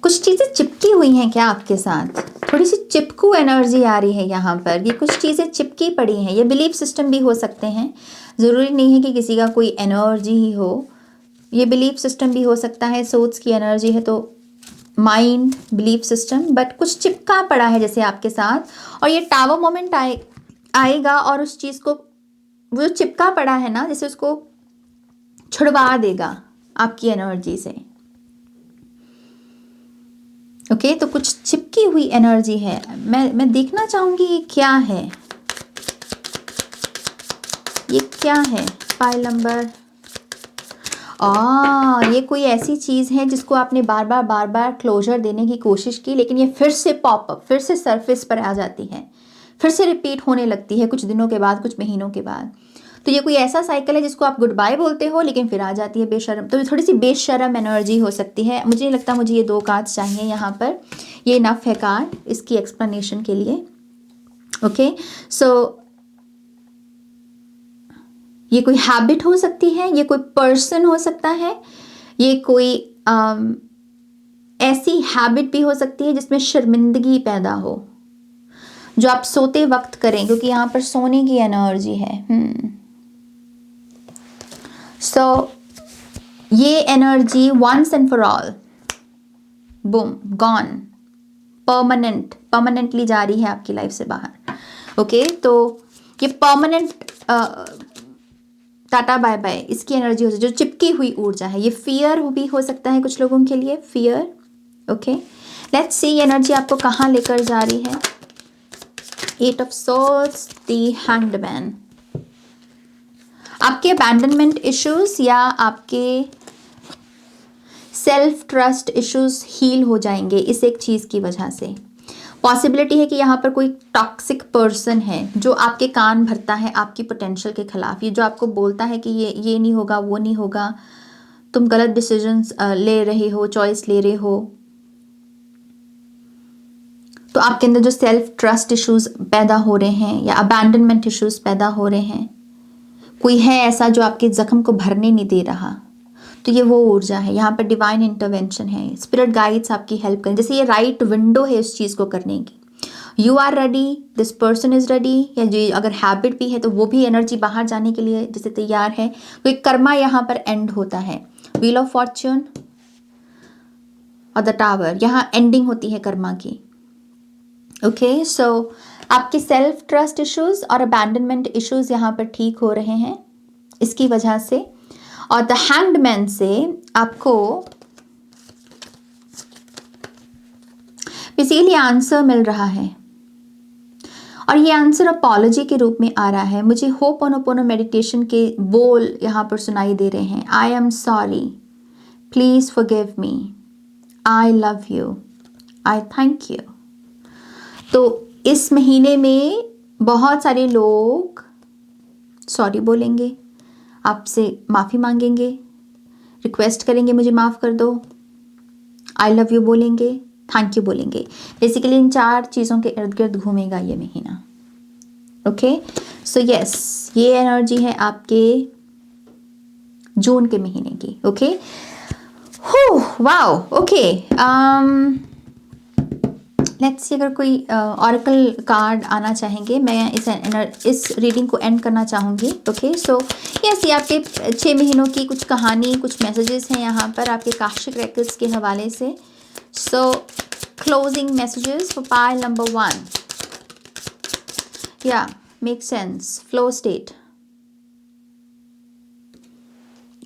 कुछ चीज़ें चिपकी हुई हैं क्या आपके साथ? थोड़ी सी चिपकू एनर्जी आ रही है यहाँ पर। ये कुछ चीज़ें चिपकी पड़ी हैं। ये बिलीफ सिस्टम भी हो सकते हैं, ज़रूरी नहीं है कि किसी का कोई एनर्जी ही हो, ये बिलीफ सिस्टम भी हो सकता है। सोल्स की एनर्जी है तो माइंड, बिलीफ सिस्टम, बट कुछ चिपका पड़ा है जैसे आपके साथ, और ये टावर मोमेंट आएगा और उस चीज़ को, वो जो चिपका पड़ा है ना, जैसे उसको छुड़वा देगा आपकी एनर्जी से। ओके, तो कुछ चिपकी हुई एनर्जी है। मैं देखना चाहूंगी ये क्या है, ये क्या है। पाइल नंबर, ये कोई ऐसी चीज़ है जिसको आपने बार बार क्लोजर देने की कोशिश की, लेकिन ये फिर से पॉपअप, फिर से सरफेस पर आ जाती है, फिर से रिपीट होने लगती है कुछ दिनों के बाद, कुछ महीनों के बाद। तो ये कोई ऐसा साइकिल है जिसको आप गुड बाय बोलते हो, लेकिन फिर आ जाती है बेशर्म। तो थोड़ी सी बेशर्म एनर्जी हो सकती है। मुझे नहीं लगता मुझे ये 2 कार्ड्स चाहिए यहाँ पर, ये इनफ है कार्ड इसकी एक्सप्लेनेशन के लिए। ओके, सो ये कोई हैबिट हो सकती है, ये कोई पर्सन हो सकता है, ये कोई ऐसी हैबिट भी हो सकती है जिसमें शर्मिंदगी पैदा हो, जो आप सोते वक्त करें, क्योंकि यहाँ पर सोने की एनर्जी है। सो ये energy once and for all, boom, gone, permanently जा रही है आपकी लाइफ से बाहर। ओके, तो ये परमानेंट टाटा बाय बाय, इसकी एनर्जी हो सकती है, जो चिपकी हुई ऊर्जा है। ये फियर भी हो सकता है कुछ लोगों के लिए, fear. Okay, let's see energy आपको कहाँ लेकर जा रही है। 8 of swords, the hanged man. आपके अबैंडनमेंट इश्यूज या आपके सेल्फ ट्रस्ट इश्यूज हील हो जाएंगे इस एक चीज़ की वजह से। पॉसिबिलिटी है कि यहाँ पर कोई टॉक्सिक पर्सन है जो आपके कान भरता है आपकी पोटेंशियल के खिलाफ, ये जो आपको बोलता है कि ये नहीं होगा, वो नहीं होगा, तुम गलत डिसीजंस ले रहे हो, चॉइस ले रहे हो। तो आपके अंदर जो सेल्फ ट्रस्ट इश्यूज पैदा हो रहे हैं या अबैंडनमेंट इश्यूज पैदा हो रहे हैं, कोई है ऐसा जो आपके जख्म को भरने नहीं दे रहा, तो ये वो ऊर्जा है। यहाँ पर डिवाइन इंटरवेंशन है, स्पिरिट गाइड्स आपकी हेल्प करें। जैसे ये राइट विंडो है इस चीज़ को करने की। You are ready, this person is ready, या जो अगर हैबिट भी है तो वो भी एनर्जी बाहर जाने के लिए जैसे तैयार है। कोई कर्मा यहाँ पर एंड होता है, व्हील ऑफ फॉर्च्यून और द टावर, यहाँ एंडिंग होती है कर्मा की। ओके, सो आपके सेल्फ ट्रस्ट इश्यूज और अबैंडनमेंट इश्यूज यहाँ पर ठीक हो रहे हैं इसकी वजह से। और द हैंग्ड मैन से आपको बेसिकली आंसर मिल रहा है, और ये आंसर अपॉलॉजी के रूप में आ रहा है। मुझे होपोनोपोनो मेडिटेशन के बोल यहाँ पर सुनाई दे रहे हैं। I am sorry, please forgive me, I love you, I thank you. तो इस महीने में बहुत सारे लोग सॉरी बोलेंगे, आपसे माफ़ी मांगेंगे, रिक्वेस्ट करेंगे मुझे माफ़ कर दो, आई लव यू बोलेंगे, थैंक यू बोलेंगे। बेसिकली इन 4 चीज़ों के इर्द गिर्द घूमेगा ये महीना। ओके, सो यस, ये एनर्जी है आपके जून के महीने की। Okay, wow, okay, let's see, अगर कोई ऑरेकल कार्ड आना चाहेंगे, मैं इस रीडिंग को एंड करना चाहूँगी। ओके, सो यस, ये आपके 6 महीनों की कुछ कहानी, कुछ मैसेजेस हैं यहाँ पर आपके काशिक रेकर्ड्स के हवाले से। So closing messages for pile number 1, या मेक सेंस, फ्लो स्टेट,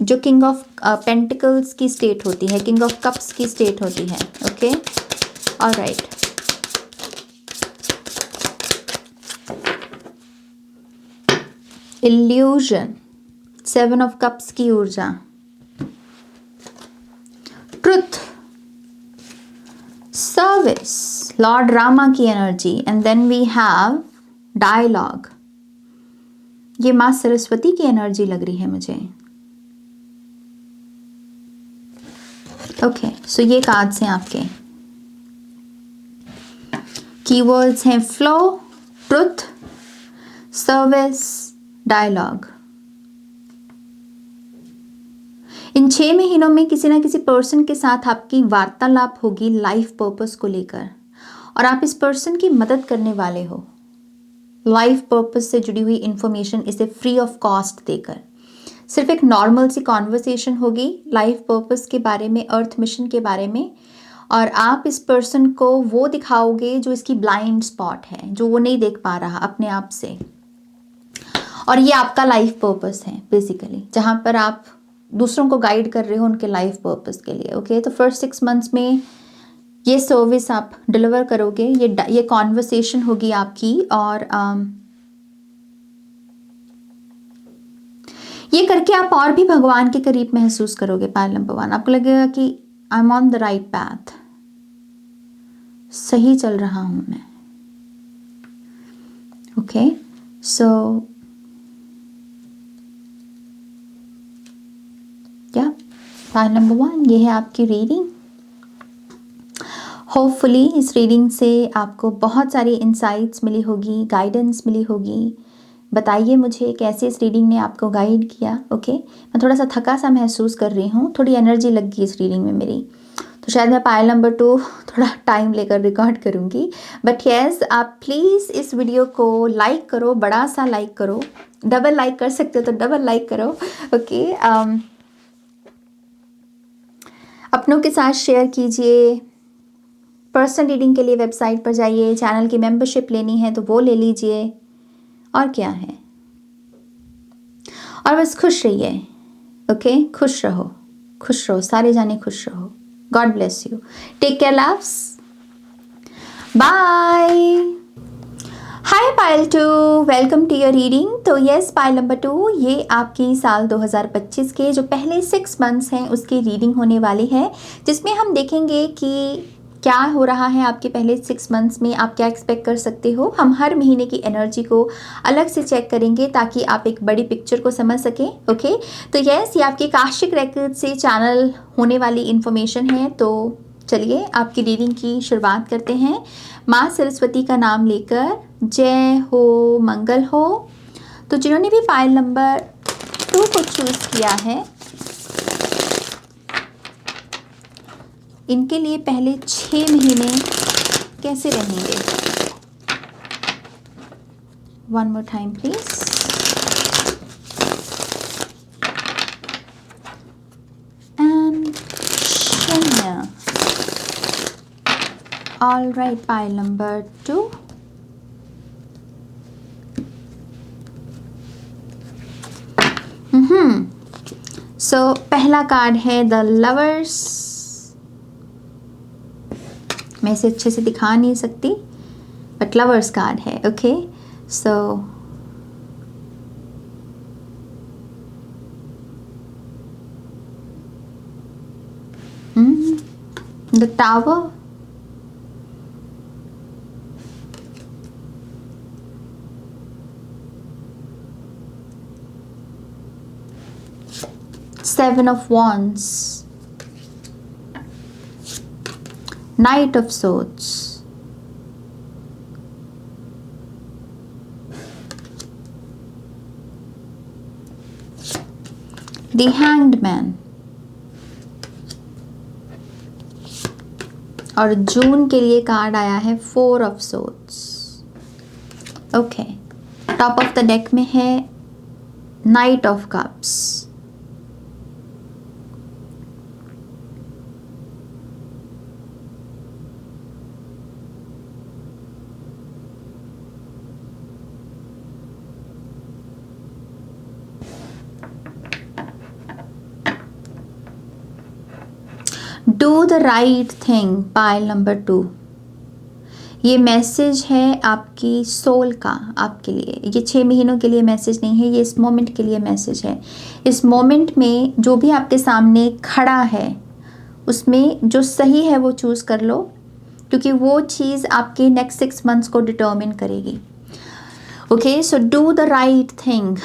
जो किंग ऑफ पेंटिकल्स की स्टेट होती है, किंग ऑफ कप्स की स्टेट होती है। Okay, alright, illusion, 7 of cups की ऊर्जा, ट्रुथ, सर्विस, लॉर्ड रामा की energy, and then we have dialogue. ये माँ सरस्वती की एनर्जी लग रही है मुझे। ओके, सो ये कार्ड्स हैं आपके। कीवर्ड्स हैं फ्लो, ट्रुथ, सर्विस, डायलॉग। इन 6 महीनों में किसी ना किसी पर्सन के साथ आपकी वार्तालाप होगी लाइफ पर्पस को लेकर, और आप इस पर्सन की मदद करने वाले हो लाइफ पर्पस से जुड़ी हुई इंफॉर्मेशन इसे फ्री ऑफ कॉस्ट देकर। सिर्फ एक नॉर्मल सी कॉन्वर्सेशन होगी लाइफ पर्पस के बारे में, अर्थ मिशन के बारे में, और आप इस पर्सन को वो दिखाओगे जो इसकी ब्लाइंड स्पॉट है, जो वो नहीं देख पा रहा अपने आप से। और ये आपका लाइफ पर्पस है बेसिकली, जहाँ पर आप दूसरों को गाइड कर रहे हो उनके लाइफ पर्पस के लिए। ओके, तो फर्स्ट 6 मंथ्स में ये सर्विस आप डिलीवर करोगे, ये कॉन्वर्सेशन होगी आपकी, और ये करके आप और भी भगवान के करीब महसूस करोगे। पाइल नंबर 1, आपको लगेगा कि I am on the right path, सही चल रहा हूं मैं। ओके, सो या पाइल नंबर 1, ये है आपकी रीडिंग। होपफुली इस रीडिंग से आपको बहुत सारी इंसाइट्स मिली होगी, गाइडेंस मिली होगी। बताइए मुझे कैसे इस रीडिंग ने आपको गाइड किया। ओके, मैं थोड़ा सा थका सा महसूस कर रही हूँ, थोड़ी एनर्जी लग गई इस रीडिंग में मेरी, तो शायद मैं पाइल नंबर 2 थोड़ा टाइम लेकर रिकॉर्ड करूँगी। बट यस, आप प्लीज़ इस वीडियो को लाइक करो, बड़ा सा लाइक करो, डबल लाइक कर सकते हो तो डबल लाइक करो। ओके, अपनों के साथ शेयर कीजिए। पर्सनल रीडिंग के लिए वेबसाइट पर जाइए, चैनल की मेंबरशिप लेनी है तो वो ले लीजिए, और क्या है, और बस खुश रहिए। ओके, खुश रहो, सारे जाने खुश रहो। God bless you, take care loves, bye. Hi pile 2, welcome to your reading. तो यस, पाइल नंबर 2, ये आपकी साल 2025 के जो पहले 6 मंथ्स हैं उसकी रीडिंग होने वाली है, जिसमें हम देखेंगे कि क्या हो रहा है आपके पहले 6 मंथ्स में, आप क्या एक्सपेक्ट कर सकते हो। हम हर महीने की एनर्जी को अलग से चेक करेंगे ताकि आप एक बड़ी पिक्चर को समझ सकें। ओके, तो यस, ये आपके काशिक रेकर्ड से चैनल होने वाली इंफॉर्मेशन है। तो चलिए आपकी रीडिंग की शुरुआत करते हैं माँ सरस्वती का नाम लेकर। जय हो, मंगल हो। तो जिन्होंने भी पाइल नंबर 2 को चूज़ किया है, इनके लिए पहले 6 महीने कैसे रहेंगे। 1 more time प्लीज। एंड शून्य। All right, pile number 2। सो पहला कार्ड है द लवर्स। मैं इसे अच्छे से दिखा नहीं सकती, बट लवर्स कार्ड है। Okay, so the tower, 7 of Wands, Knight of Swords, The Hanged Man, और जून के लिए कार्ड आया है 4 of Swords. Okay, top of the deck में है night of cups. Do the right thing, pile number 2. ये message है आपकी सोल का आपके लिए. ये 6 महीनों के लिए मैसेज नहीं है, ये इस मोमेंट के लिए मैसेज है. इस मोमेंट में जो भी आपके सामने खड़ा है उसमें जो सही है वो चूज़ कर लो, क्योंकि वो चीज़ आपके नेक्स्ट 6 मंथ्स को डिटर्मिन करेगी. Okay, so do the right thing.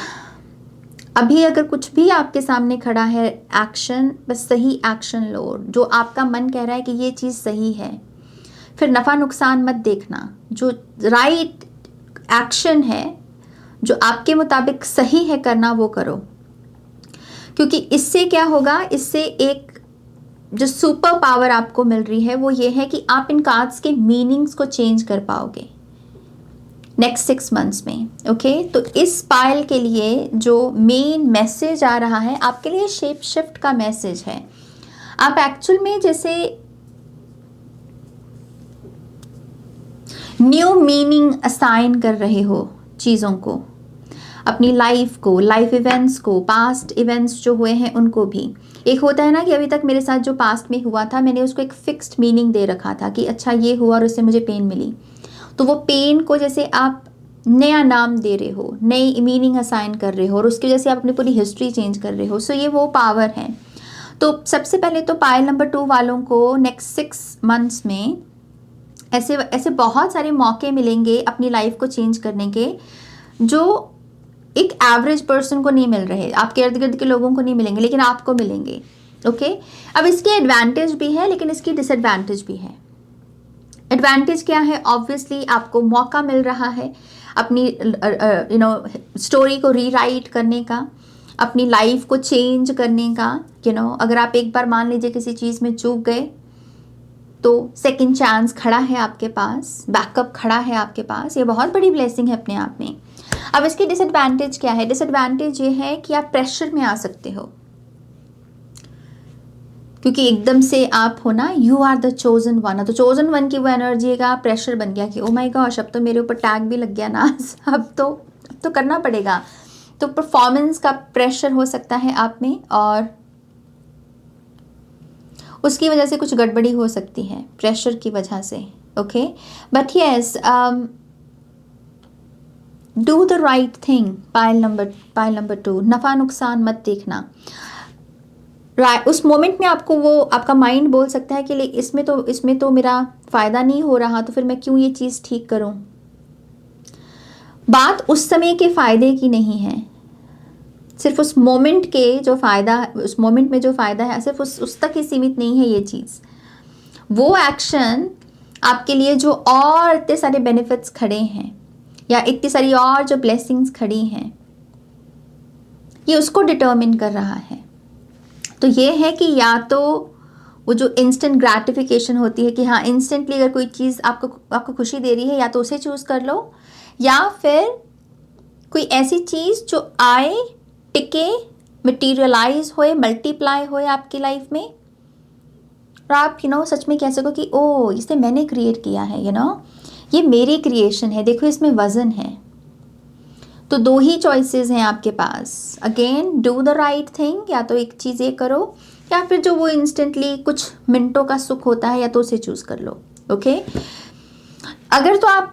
अभी अगर कुछ भी आपके सामने खड़ा है एक्शन, बस सही एक्शन लो. जो आपका मन कह रहा है कि ये चीज़ सही है, फिर नफ़ा नुकसान मत देखना. जो राइट एक्शन है, जो आपके मुताबिक सही है करना, वो करो. क्योंकि इससे क्या होगा, इससे एक जो सुपर पावर आपको मिल रही है वो ये है कि आप इन कार्ड्स के मीनिंग्स को चेंज कर पाओगे नेक्स्ट 6 मंथ्स में. ओके, तो इस पाइल के लिए जो मेन मैसेज आ रहा है आपके लिए शेप शिफ्ट का मैसेज है. आप एक्चुअल में जैसे न्यू मीनिंग असाइन कर रहे हो चीज़ों को, अपनी लाइफ को, लाइफ इवेंट्स को, पास्ट इवेंट्स जो हुए हैं उनको भी. एक होता है ना कि अभी तक मेरे साथ जो पास्ट में हुआ था मैंने उसको एक फिक्स्ड मीनिंग दे रखा था कि अच्छा ये हुआ और उससे मुझे पेन मिली. तो वो पेन को जैसे आप नया नाम दे रहे हो, नई मीनिंग असाइन कर रहे हो और उसकी वजह से आप अपनी पूरी हिस्ट्री चेंज कर रहे हो. सो ये वो पावर है. तो सबसे पहले तो पाइल नंबर 2 वालों को नेक्स्ट 6 मंथ्स में ऐसे ऐसे बहुत सारे मौके मिलेंगे अपनी लाइफ को चेंज करने के, जो एक एवरेज पर्सन को नहीं मिल रहे, आपके इर्द गिर्द के लोगों को नहीं मिलेंगे, लेकिन आपको मिलेंगे. ओके, अब इसके एडवांटेज भी है लेकिन इसकी डिसएडवांटेज भी है. एडवांटेज क्या है, ऑब्वियसली आपको मौका मिल रहा है अपनी स्टोरी को रीराइट करने का, अपनी लाइफ को चेंज करने का. अगर आप एक बार मान लीजिए किसी चीज़ में चूक गए तो सेकंड चांस खड़ा है आपके पास, बैकअप खड़ा है आपके पास. ये बहुत बड़ी ब्लेसिंग है अपने आप में. अब इसकी डिसएडवांटेज क्या है, डिसएडवांटेज ये है कि आप प्रेशर में आ सकते हो, क्योंकि एकदम से आप हो ना, you are the chosen one. तो चोजन वन की वो एनर्जी का प्रेशर बन गया कि ओ माय गॉश, अब तो मेरे ऊपर टैग भी लग गया ना, अब तो करना पड़ेगा. तो परफॉर्मेंस का प्रेशर हो सकता है आप में और उसकी वजह से कुछ गड़बड़ी हो सकती है प्रेशर की वजह से. Okay, but yes, do the right thing, pile number 2. नफ़ा नुकसान मत देखना. उस मोमेंट में आपको वो आपका माइंड बोल सकता है कि इसमें तो मेरा फ़ायदा नहीं हो रहा, तो फिर मैं क्यों ये चीज़ ठीक करूं. बात उस समय के फ़ायदे की नहीं है, सिर्फ उस मोमेंट के जो फ़ायदा, उस मोमेंट में जो फ़ायदा है सिर्फ उस तक ही सीमित नहीं है ये चीज़. वो एक्शन आपके लिए जो और इतने सारे बेनिफिट्स खड़े हैं या इतनी सारी और जो ब्लेसिंग्स खड़ी हैं, ये उसको डिटर्मिन कर रहा है. तो ये है कि या तो वो जो इंस्टेंट ग्रैटिफिकेशन होती है कि हाँ इंस्टेंटली अगर कोई चीज़ आपको खुशी दे रही है, या तो उसे चूज़ कर लो, या फिर कोई ऐसी चीज़ जो आए, टिके, मटीरियलाइज होए, मल्टीप्लाई होए आपकी लाइफ में, और आप सच में कह सको कि ओ इसे मैंने क्रिएट किया है, ये मेरी क्रिएशन है, देखो इसमें वज़न है. तो 2 ही चॉइसेस हैं आपके पास. Again, do the right thing, या तो एक चीज़ ये करो, या फिर जो वो इंस्टेंटली कुछ मिनटों का सुख होता है, या तो उसे चूज़ कर लो. ओके, अगर तो आप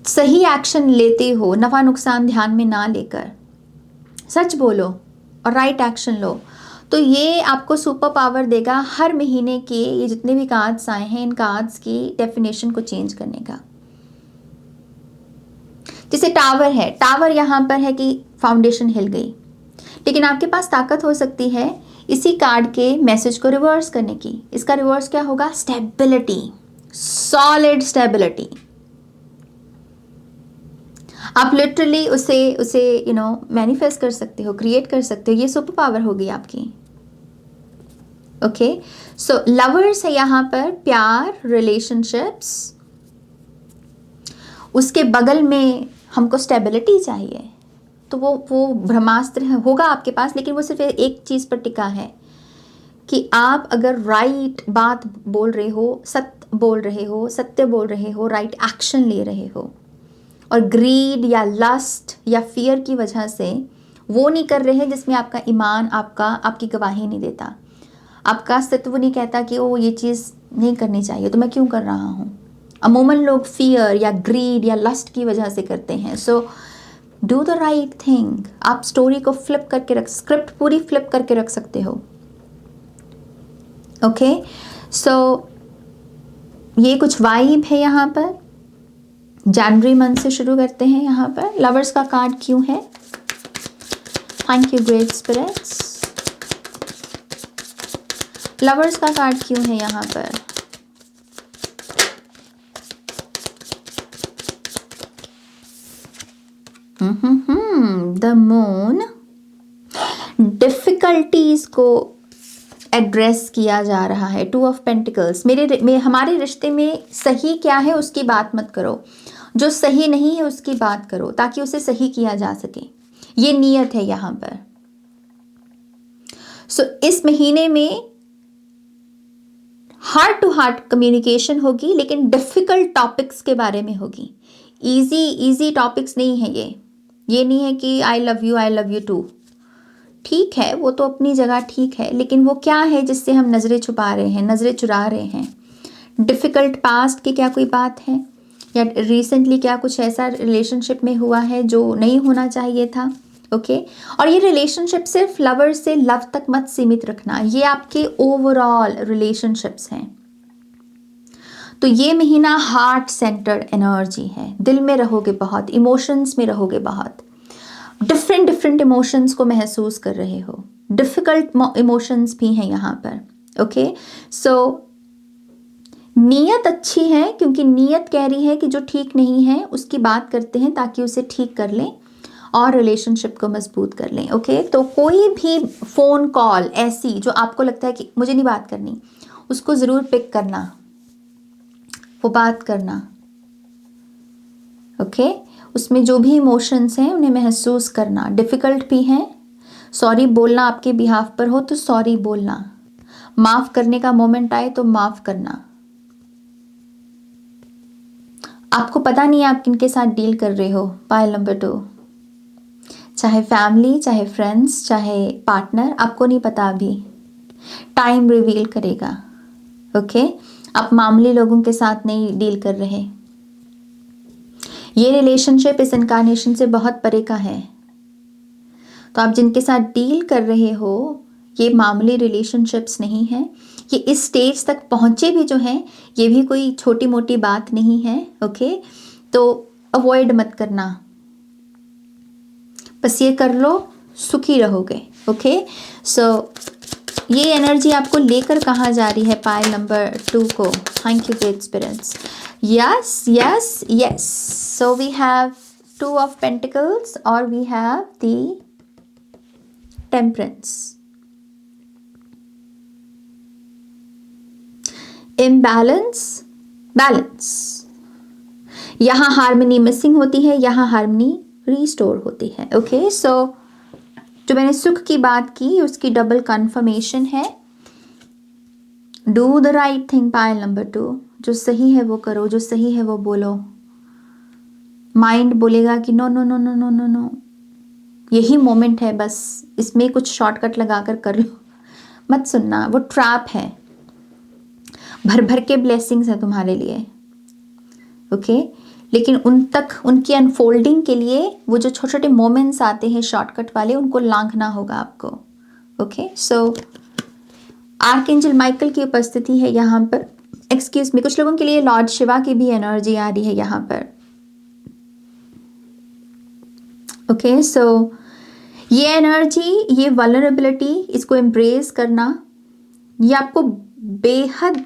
सही एक्शन लेते हो, नफ़ा नुकसान ध्यान में ना लेकर सच बोलो और राइट एक्शन लो, तो ये आपको सुपर पावर देगा हर महीने के ये जितने भी कार्ड्स आए हैं, इन कार्ड्स की डेफिनेशन को चेंज करने का. जैसे टावर है, टावर यहाँ पर है कि फाउंडेशन हिल गई, लेकिन आपके पास ताकत हो सकती है इसी कार्ड के मैसेज को रिवर्स करने की। इसका रिवर्स क्या होगा? Stability, solid stability. आप लिटरली उसे मैनिफेस्ट कर सकते हो, क्रिएट कर सकते हो। ये सुपर पावर होगी आपकी। ओके, सो लवर्स है यहाँ पर, प्यार, रिलेशनशिप्स। उसके बगल में हमको स्टेबिलिटी चाहिए, तो वो ब्रह्मास्त्र होगा आपके पास, लेकिन वो सिर्फ एक चीज़ पर टिका है कि आप अगर राइट बात बोल रहे हो, सत्य बोल रहे हो, सत्य बोल रहे हो, राइट एक्शन ले रहे हो, और ग्रीड या लस्ट या फियर की वजह से वो नहीं कर रहे हैं जिसमें आपका ईमान आपकी गवाही नहीं देता, आपका अस्तित्व नहीं कहता कि ओ ये चीज़ नहीं करनी चाहिए तो मैं क्यों कर रहा हूँ। अमूमन लोग फियर या ग्रीड या लस्ट की वजह से करते हैं। So do the right thing. आप स्टोरी को फ्लिप करके स्क्रिप्ट पूरी फ्लिप करके रख सकते हो। ओके, सो ये कुछ वाइब है यहाँ पर। जनवरी मंथ से शुरू करते हैं। यहाँ पर लवर्स का कार्ड क्यों है? Thank you great spirits. Lovers का कार्ड क्यों है यहाँ पर? The moon. डिफिकल्टीज को एड्रेस किया जा रहा है। Two of pentacles. हमारे रिश्ते में सही क्या है उसकी बात मत करो, जो सही नहीं है उसकी बात करो ताकि उसे सही किया जा सके। ये नियत है यहाँ पर। सो इस महीने में हार्ट टू हार्ट कम्युनिकेशन होगी, लेकिन डिफिकल्ट टॉपिक्स के बारे में होगी। इजी टॉपिक्स नहीं है ये नहीं है कि आई लव यू टू। ठीक है, वो तो अपनी जगह ठीक है, लेकिन वो क्या है जिससे हम नज़रें छुपा रहे हैं, नज़रें चुरा रहे हैं? डिफ़िकल्ट पास्ट की क्या कोई बात है, या रिसेंटली क्या कुछ ऐसा रिलेशनशिप में हुआ है जो नहीं होना चाहिए था? ओके, और ये रिलेशनशिप सिर्फ लवर से लव तक मत सीमित रखना, ये आपके ओवरऑल रिलेशनशिप्स हैं। तो ये महीना हार्ट सेंटर्ड एनर्जी है। दिल में रहोगे बहुत, इमोशंस में रहोगे बहुत, डिफरेंट इमोशंस को महसूस कर रहे हो। डिफ़िकल्ट इमोशंस भी हैं यहाँ पर। ओके, सो नीयत अच्छी है, क्योंकि नीयत कह रही है कि जो ठीक नहीं है उसकी बात करते हैं ताकि उसे ठीक कर लें और रिलेशनशिप को मजबूत कर लें। ओके, तो कोई भी फ़ोन कॉल ऐसी जो आपको लगता है कि मुझे नहीं बात करनी, उसको ज़रूर पिक करना, वो बात करना। ओके, उसमें जो भी इमोशंस हैं उन्हें महसूस करना। डिफ़िकल्ट भी हैं, सॉरी बोलना आपके बिहाफ पर हो तो सॉरी बोलना, माफ़ करने का मोमेंट आए तो माफ़ करना। आपको पता नहीं है आप किनके साथ डील कर रहे हो। पाइल नंबर 2, चाहे फैमिली, चाहे फ्रेंड्स, चाहे पार्टनर, आपको नहीं पता अभी, टाइम रिवील करेगा। ओके, आप मामूली लोगों के साथ नहीं डील कर रहे। ये रिलेशनशिप इस इनकारनेशन से बहुत परे का है। तो आप जिनके साथ डील कर रहे हो ये मामूली रिलेशनशिप्स नहीं हैं। ये इस स्टेज तक पहुँचे भी जो हैं, ये भी कोई छोटी मोटी बात नहीं है। ओके, तो अवॉइड मत करना, बस ये कर लो, सुखी रहोगे। ओके, सो ये एनर्जी आपको लेकर कहाँ जा रही है पाइल नंबर 2 को? Thank you great spirits. Yes yes yes, so we have 2 of pentacles और we have the temperance. Imbalance, balance. यहाँ हार्मनी मिसिंग होती है, यहाँ हार्मनी रीस्टोर होती है। ओके, सो जो मैंने सुख की बात की उसकी डबल कंफर्मेशन है। Do the right thing pile number 2। जो सही है वो करो, जो सही है वो बोलो। माइंड बोलेगा कि no no no no no no no, यही मोमेंट है, बस इसमें कुछ शॉर्टकट लगाकर कर लो। मत सुनना, वो ट्रैप है। भर भर के ब्लेसिंग्स है तुम्हारे लिए। ओके, लेकिन उन तक उनकी अनफोल्डिंग के लिए वो जो छोटे छोटे मोमेंट्स आते हैं शॉर्टकट वाले, उनको लांघना होगा आपको। ओके, सो आर्कएंजल माइकल की उपस्थिति है यहाँ पर। एक्सक्यूज मी, कुछ लोगों के लिए लॉर्ड शिवा की भी एनर्जी आ रही है यहाँ पर। ओके, सो ये एनर्जी, ये वल्नरेबिलिटी, इसको एम्ब्रेस करना, ये आपको बेहद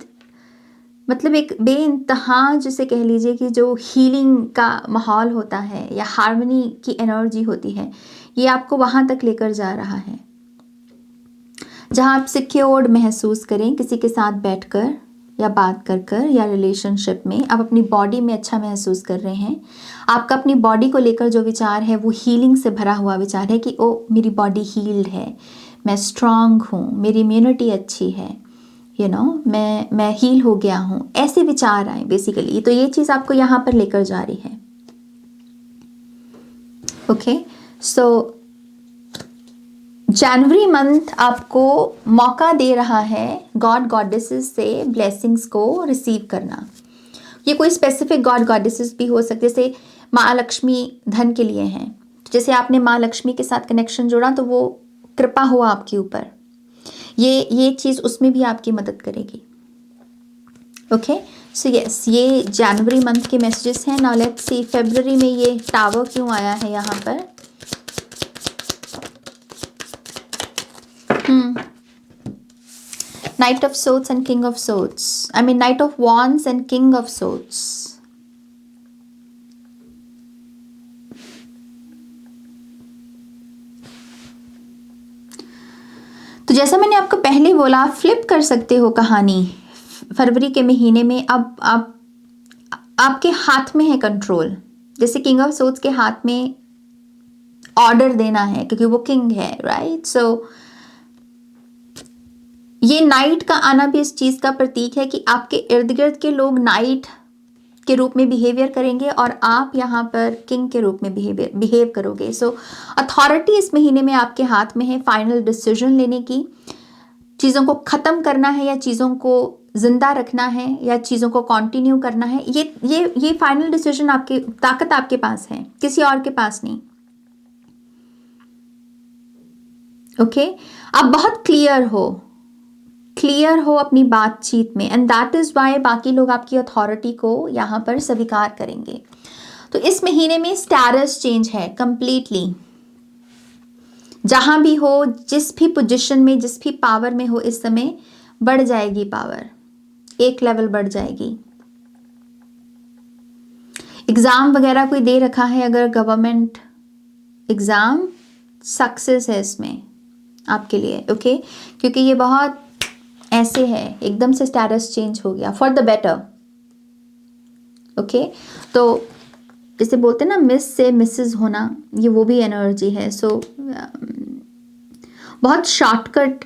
मतलब एक बेइंतहा जिसे कह लीजिए कि जो हीलिंग का माहौल होता है या हार्मनी की एनर्जी होती है, ये आपको वहाँ तक लेकर जा रहा है जहाँ आप सिक्योर्ड महसूस करें किसी के साथ बैठकर या बात कर कर या रिलेशनशिप में। आप अपनी बॉडी में अच्छा महसूस कर रहे हैं। आपका अपनी बॉडी को लेकर जो विचार है वो हीलिंग से भरा हुआ विचार है कि ओ मेरी बॉडी हील्ड है, मैं स्ट्रांग हूँ, मेरी इम्यूनिटी अच्छी है, मैं हील हो गया हूँ, ऐसे विचार आए बेसिकली। तो ये चीज़ आपको यहाँ पर लेकर जा रही है। ओके, सो जनवरी मंथ आपको मौका दे रहा है गॉड गॉडेसेस से ब्लेसिंग्स को रिसीव करना। ये कोई स्पेसिफिक गॉड गॉडेसेस भी हो सकते, जैसे माँ लक्ष्मी धन के लिए हैं, जैसे आपने माँ लक्ष्मी के साथ कनेक्शन जोड़ा तो वो कृपा हुआ आपके ऊपर, ये चीज़ उसमें भी आपकी मदद करेगी। ओके, सो यस, ये जनवरी मंथ के मैसेजेस हैं। नाउ लेट्स सी फरवरी में ये टावर क्यों आया है यहाँ पर। Knight of Swords and King of Swords. I mean Knight of Wands and King of Swords. तो जैसा मैंने आपको पहले बोला, फ्लिप कर सकते हो कहानी फरवरी के महीने में। अब आपके हाथ में है कंट्रोल। जैसे किंग ऑफ सोर्ड्स के हाथ में ऑर्डर देना है क्योंकि वो किंग है, राइट। सो ये नाइट का आना भी इस चीज़ का प्रतीक है कि आपके इर्द गिर्द के लोग नाइट के रूप में बिहेवियर करेंगे और आप यहाँ पर किंग के रूप में बिहेव करोगे। सो अथॉरिटी इस महीने में आपके हाथ में है, फाइनल डिसीजन लेने की, चीज़ों को ख़त्म करना है या चीज़ों को जिंदा रखना है या चीज़ों को कंटिन्यू करना है। ये फाइनल डिसीजन आपके ताकत आपके पास है, किसी और के पास नहीं। ओके, आप बहुत क्लियर हो अपनी बातचीत में, एंड दैट इज़ वाई बाकी लोग आपकी अथॉरिटी को यहाँ पर स्वीकार करेंगे। तो इस महीने में स्टेटस चेंज है कंप्लीटली। जहाँ भी हो, जिस भी पोजीशन में, जिस भी पावर में हो, इस समय बढ़ जाएगी पावर, एक लेवल बढ़ जाएगी। एग्ज़ाम वगैरह कोई दे रखा है, अगर गवर्नमेंट एग्ज़ाम, सक्सेस है इसमें आपके लिए। ओके, क्योंकि ये बहुत ऐसे है, एकदम से स्टेटस चेंज हो गया फॉर द बेटर। ओके, तो जैसे बोलते हैं ना मिस से मिसेस होना, ये वो भी एनर्जी है। सो बहुत शॉर्टकट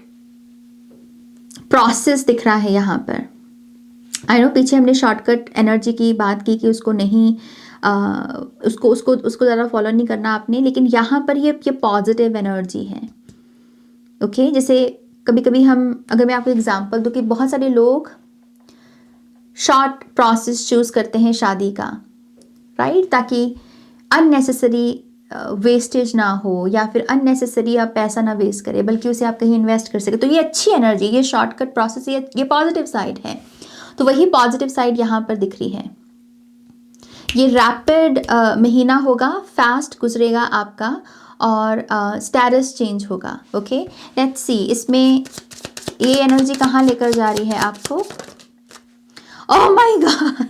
प्रोसेस दिख रहा है यहाँ पर। आई नो पीछे हमने शॉर्टकट एनर्जी की बात की कि उसको नहीं उसको ज़्यादा फॉलो नहीं करना आपने, लेकिन यहाँ पर ये पॉजिटिव एनर्जी है। ओके, जैसे कभी कभी अगर मैं आपको एग्जांपल दूँ कि बहुत सारे लोग शॉर्ट प्रोसेस चूज़ करते हैं शादी का, राइट, ताकि अननेसेसरी वेस्टेज ना हो या फिर अननेसेसरी आप पैसा ना वेस्ट करें, बल्कि उसे आप कहीं इन्वेस्ट कर सके। तो ये अच्छी एनर्जी, ये शॉर्टकट प्रोसेस, ये पॉजिटिव साइड है। तो वही पॉजिटिव साइड यहाँ पर दिख रही है। ये रैपिड महीना होगा, फास्ट गुजरेगा आपका और स्टेटस चेंज होगा। ओके, लेट्स सी इसमें ये एनर्जी कहाँ लेकर जा रही है आपको। ओह माय गॉड,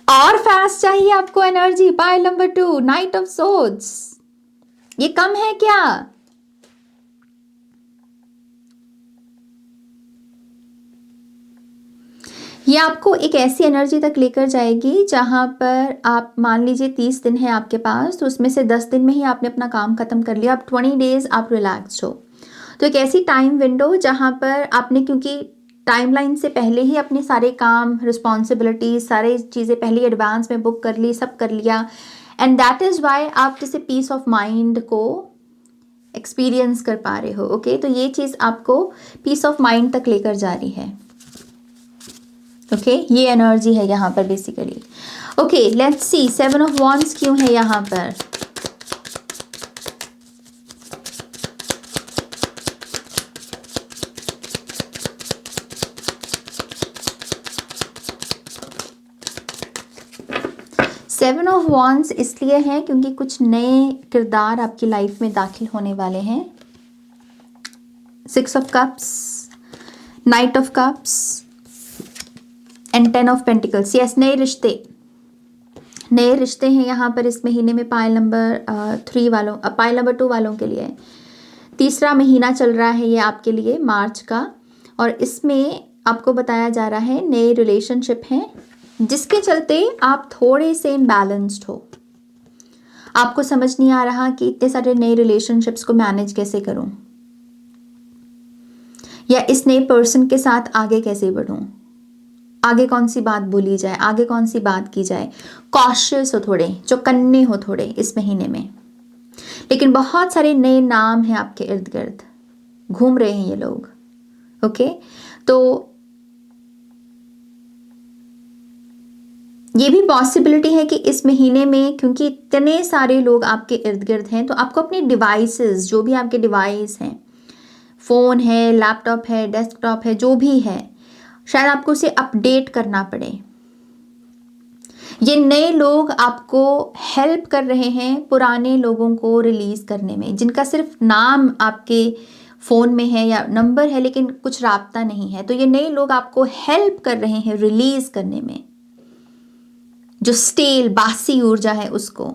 और फास्ट चाहिए आपको energy. Pile number 2, night of swords. ये कम है क्या? ये आपको एक ऐसी एनर्जी तक लेकर जाएगी जहां पर आप मान लीजिए 30 दिन है आपके पास, तो उसमें से 10 दिन में ही आपने अपना काम खत्म कर लिया। अब 20 डेज आप रिलैक्स हो। तो एक ऐसी टाइम विंडो जहां पर आपने, क्योंकि टाइमलाइन से पहले ही अपने सारे काम, रिस्पॉन्सिबिलिटीज, सारी चीज़ें पहले एडवांस में बुक कर ली, सब कर लिया, एंड दैट इज़ वाई आप जैसे पीस ऑफ माइंड को एक्सपीरियंस कर पा रहे हो। ओके, तो ये चीज़ आपको पीस ऑफ माइंड तक लेकर जा रही है। ओके, ये एनर्जी है यहाँ पर basically. Okay, let's see 7 of wands क्यों है यहाँ पर। 7 ऑफ वॉन्ड्स इसलिए है क्योंकि कुछ नए किरदार आपकी लाइफ में दाखिल होने वाले हैं। 6 of cups, night of cups and 10 of pentacles. Yes, नए रिश्ते हैं यहाँ पर इस महीने में पाइल नंबर 3 वालों, पाइल नंबर 2 वालों के लिए। तीसरा महीना चल रहा है ये आपके लिए मार्च का, और इसमें आपको बताया जा रहा है नए रिलेशनशिप हैं जिसके चलते आप थोड़े से इम्बैलेंस्ड हो। आपको समझ नहीं आ रहा कि इतने सारे नए रिलेशनशिप्स को मैनेज कैसे करूं, या इस नए पर्सन के साथ आगे कैसे बढ़ूं, आगे कौन सी बात बोली जाए, आगे कौन सी बात की जाए। कॉशियस हो थोड़े, चौकन्ने हो थोड़े इस महीने में। लेकिन बहुत सारे नए नाम हैं आपके इर्द गिर्द, घूम रहे हैं ये लोग। ओके, तो ये भी पॉसिबिलिटी है कि इस महीने में, क्योंकि इतने सारे लोग आपके इर्द गिर्द हैं, तो आपको अपने डिवाइसेस, जो भी आपके डिवाइस हैं, फ़ोन है, लैपटॉप है, डेस्कटॉप है, जो भी है, शायद आपको उसे अपडेट करना पड़े। ये नए लोग आपको हेल्प कर रहे हैं पुराने लोगों को रिलीज़ करने में, जिनका सिर्फ नाम आपके फ़ोन में है या नंबर है लेकिन कुछ राब्ता नहीं है। तो ये नए लोग आपको हेल्प कर रहे हैं रिलीज़ करने में, जो स्टेल बासी ऊर्जा है उसको।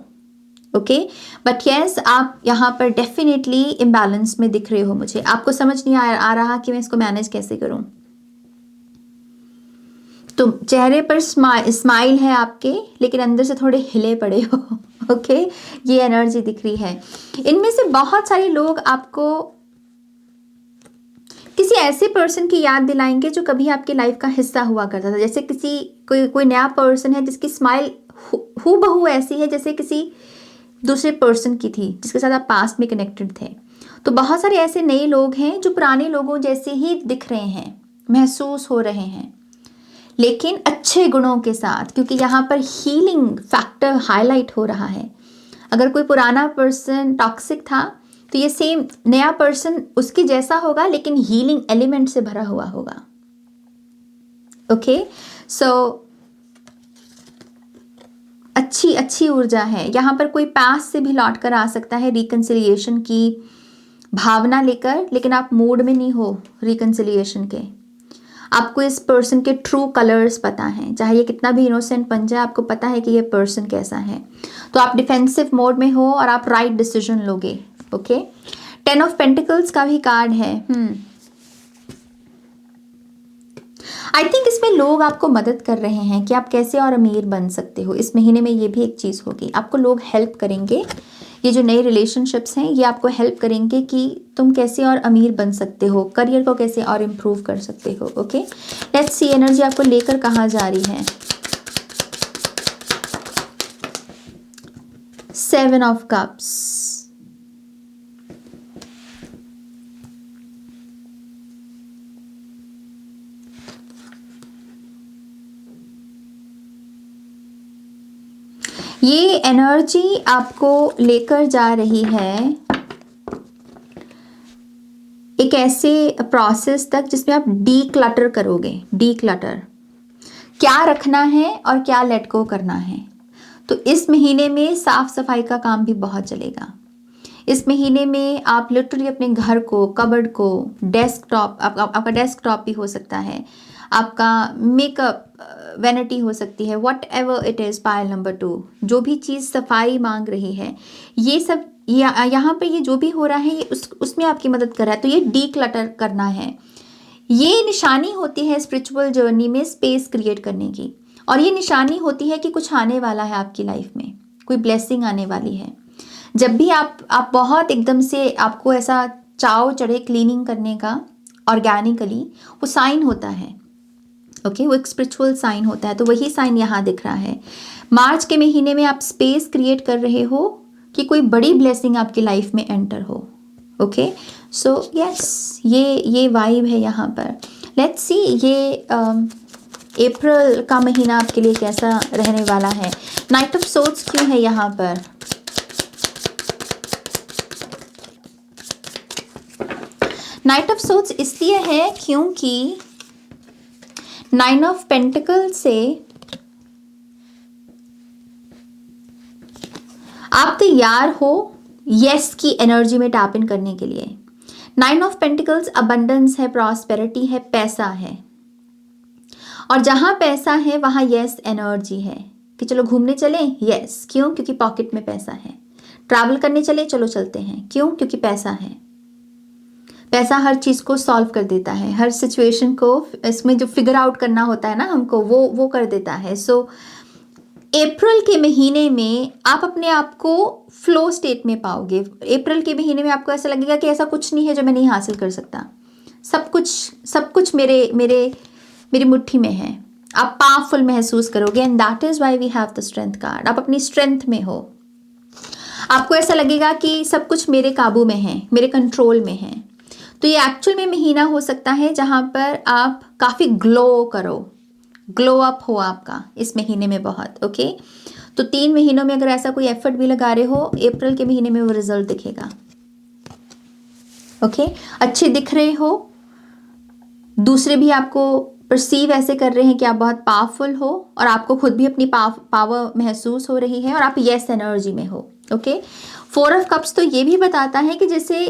ओके, बट यस, आप यहाँ पर डेफिनेटली इम्बैलेंस में दिख रहे हो मुझे। आपको समझ नहीं आ रहा कि मैं इसको मैनेज कैसे करूँ। तो चेहरे पर स्माइल है आपके, लेकिन अंदर से थोड़े हिले पड़े हो। ओके, ये एनर्जी दिख रही है। इनमें से बहुत सारे लोग आपको किसी ऐसे पर्सन की याद दिलाएंगे जो कभी आपकी लाइफ का हिस्सा हुआ करता था। जैसे कोई नया पर्सन है जिसकी स्माइल हूबहू ऐसी है जैसे किसी दूसरे पर्सन की थी जिसके साथ आप पास्ट में कनेक्टेड थे। तो बहुत सारे ऐसे नए लोग हैं जो पुराने लोगों जैसे ही दिख रहे हैं, महसूस हो रहे हैं, लेकिन अच्छे गुणों के साथ, क्योंकि यहाँ पर हीलिंग फैक्टर हाईलाइट हो रहा है। अगर कोई पुराना पर्सन टॉक्सिक था तो ये सेम नया पर्सन उसकी जैसा होगा लेकिन हीलिंग एलिमेंट से भरा हुआ होगा। ओके, सो अच्छी ऊर्जा है यहाँ पर। कोई पास से भी लौट कर आ सकता है रिकंसिलिएशन की भावना लेकर, लेकिन आप मूड में नहीं हो रिकंसिलिएशन के। आपको इस पर्सन के ट्रू कलर्स पता हैं, चाहे ये कितना भी इनोसेंट बन जाए, आपको पता है कि ये पर्सन कैसा है। तो आप डिफेंसिव मोड में हो और आप राइट डिसीजन लोगे। ओके, 10 ऑफ पेंटिकल्स का भी कार्ड है। आई थिंक इसमें लोग आपको मदद कर रहे हैं कि आप कैसे और अमीर बन सकते हो। इस महीने में ये भी एक चीज़ होगी, आपको लोग हेल्प करेंगे। ये जो नए रिलेशनशिप्स हैं ये आपको हेल्प करेंगे कि तुम कैसे और अमीर बन सकते हो, करियर को कैसे और इम्प्रूव कर सकते हो। ओके, लेट्स सी एनर्जी आपको लेकर कहाँ जा रही है। 7 ऑफ कप्स, ये एनर्जी आपको लेकर जा रही है एक ऐसे प्रोसेस तक जिसमें आप डीक्लटर करोगे। डीक्लटर, क्या रखना है और क्या लेट गो करना है। तो इस महीने में साफ सफाई का काम भी बहुत चलेगा। इस महीने में आप लिटरली अपने घर को, कबर्ड को, डेस्कटॉप, आपका डेस्कटॉप भी हो सकता है, आपका मेकअप वैनिटी हो सकती है, what ever it is, pile number 2, जो भी चीज़ सफाई मांग रही है, ये सब यहाँ पे ये जो भी हो रहा है ये उसमें आपकी मदद कर रहा है। तो ये डीक्लटर करना है। ये निशानी होती है स्पिरिचुअल जर्नी में स्पेस क्रिएट करने की, और ये निशानी होती है कि कुछ आने वाला है आपकी लाइफ में, कोई ब्लेसिंग आने वाली है। जब भी आप बहुत एकदम से आपको ऐसा चाव चढ़े क्लीनिंग करने का ऑर्गेनिकली, वो साइन होता है। ओके, वो एक स्पिरिचुअल साइन होता है। तो वही साइन यहाँ दिख रहा है। मार्च के महीने में आप स्पेस क्रिएट कर रहे हो कि कोई बड़ी ब्लेसिंग आपकी लाइफ में एंटर हो। ओके, सो यस, ये वाइब है यहाँ पर। लेट्स सी ये अप्रैल का महीना आपके लिए कैसा रहने वाला है। नाइट ऑफ सोर्ड्स क्यों है यहाँ पर? नाइट ऑफ सोर्ड्स इसलिए है क्योंकि 9 ऑफ पेंटिकल से आप तैयार हो यस की एनर्जी में टैप इन करने के लिए। 9 ऑफ पेंटिकल्स अबंडेंस है, प्रॉस्पेरिटी है, पैसा है, और जहां पैसा है वहां यस एनर्जी है कि चलो घूमने चले, यस क्यों, क्योंकि पॉकेट में पैसा है। ट्रैवल करने चले, चलो चलते हैं, क्यों, क्योंकि पैसा है। पैसा हर चीज को सॉल्व कर देता है, हर सिचुएशन को इसमें जो फिगर आउट करना होता है ना हमको, वो कर देता है। सो अप्रैल के महीने में आप अपने आप को फ्लो स्टेट में पाओगे। अप्रैल के महीने में आपको ऐसा लगेगा कि ऐसा कुछ नहीं है जो मैं नहीं हासिल कर सकता, सब कुछ मेरी मुट्ठी में है। आप पावरफुल महसूस करोगे, and that is why we have the strength card. आप अपनी स्ट्रेंथ में हो, आपको ऐसा लगेगा कि सब कुछ मेरे काबू में है, मेरे कंट्रोल में है। तो ये एक्चुअल में महीना हो सकता है जहां पर आप काफी ग्लो करो, ग्लो अप हो आपका इस महीने में बहुत। ओके, तो 3 महीनों में अगर ऐसा कोई एफर्ट भी लगा रहे हो, अप्रैल के महीने में वो रिजल्ट दिखेगा। ओके, अच्छे दिख रहे हो, दूसरे भी आपको परसीव ऐसे कर रहे हैं कि आप बहुत पावरफुल हो, और आपको खुद भी अपनी पावर महसूस हो रही है, और आप यस एनर्जी में हो। ओके, 4 ऑफ कप्स तो ये भी बताता है कि जैसे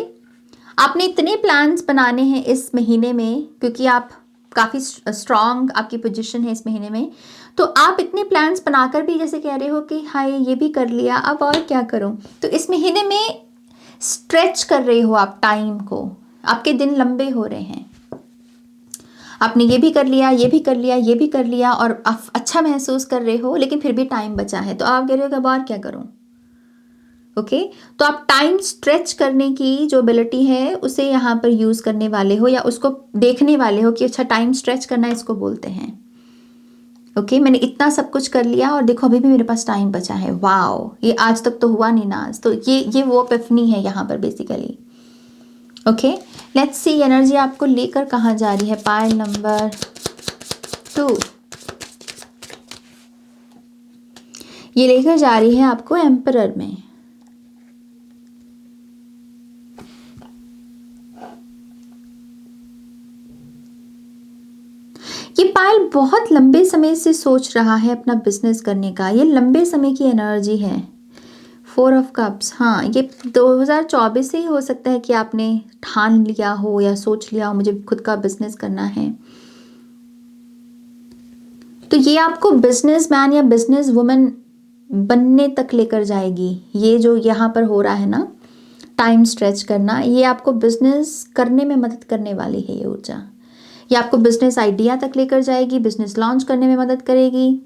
आपने इतने प्लान्स बनाने हैं इस महीने में, क्योंकि आप काफ़ी स्ट्रांग आपकी पोजीशन है इस महीने में, तो आप इतने प्लान्स बनाकर भी जैसे कह रहे हो कि हाय ये भी कर लिया, अब और क्या करूं। तो इस महीने में स्ट्रेच कर रहे हो आप टाइम को, आपके दिन लंबे हो रहे हैं। आपने ये भी कर लिया, ये भी कर लिया, ये भी कर लिया, और आप अच्छा महसूस कर रहे हो, लेकिन फिर भी टाइम बचा है, तो आप कह रहे हो कि अब और क्या करूं। ओके, तो आप टाइम स्ट्रेच करने की जो एबिलिटी है उसे यहाँ पर यूज़ करने वाले हो, या उसको देखने वाले हो कि अच्छा टाइम स्ट्रेच करना इसको बोलते हैं। ओके, मैंने इतना सब कुछ कर लिया और देखो अभी भी मेरे पास टाइम बचा है, वाओ ये आज तक तो हुआ नहीं ना। तो ये वो एपिफनी है यहाँ पर basically. Okay, let's see energy आपको लेकर कहाँ जा रही है। पाइल नंबर 2, ये लेकर जा रही है आपको एम्परर में। ये पायल बहुत लंबे समय से सोच रहा है अपना बिजनेस करने का, ये लंबे समय की एनर्जी है। 4 ऑफ कप्स, हाँ ये 2024 से ही हो सकता है कि आपने ठान लिया हो या सोच लिया हो मुझे खुद का बिजनेस करना है। तो ये आपको बिजनेसमैन या बिजनेस वुमन बनने तक लेकर जाएगी। ये जो यहाँ पर हो रहा है ना टाइम स्ट्रेच करना, ये आपको बिजनेस करने में मदद करने वाली है। ये ऊर्जा ये आपको बिजनेस आइडिया तक लेकर जाएगी, बिजनेस लॉन्च करने में मदद करेगी।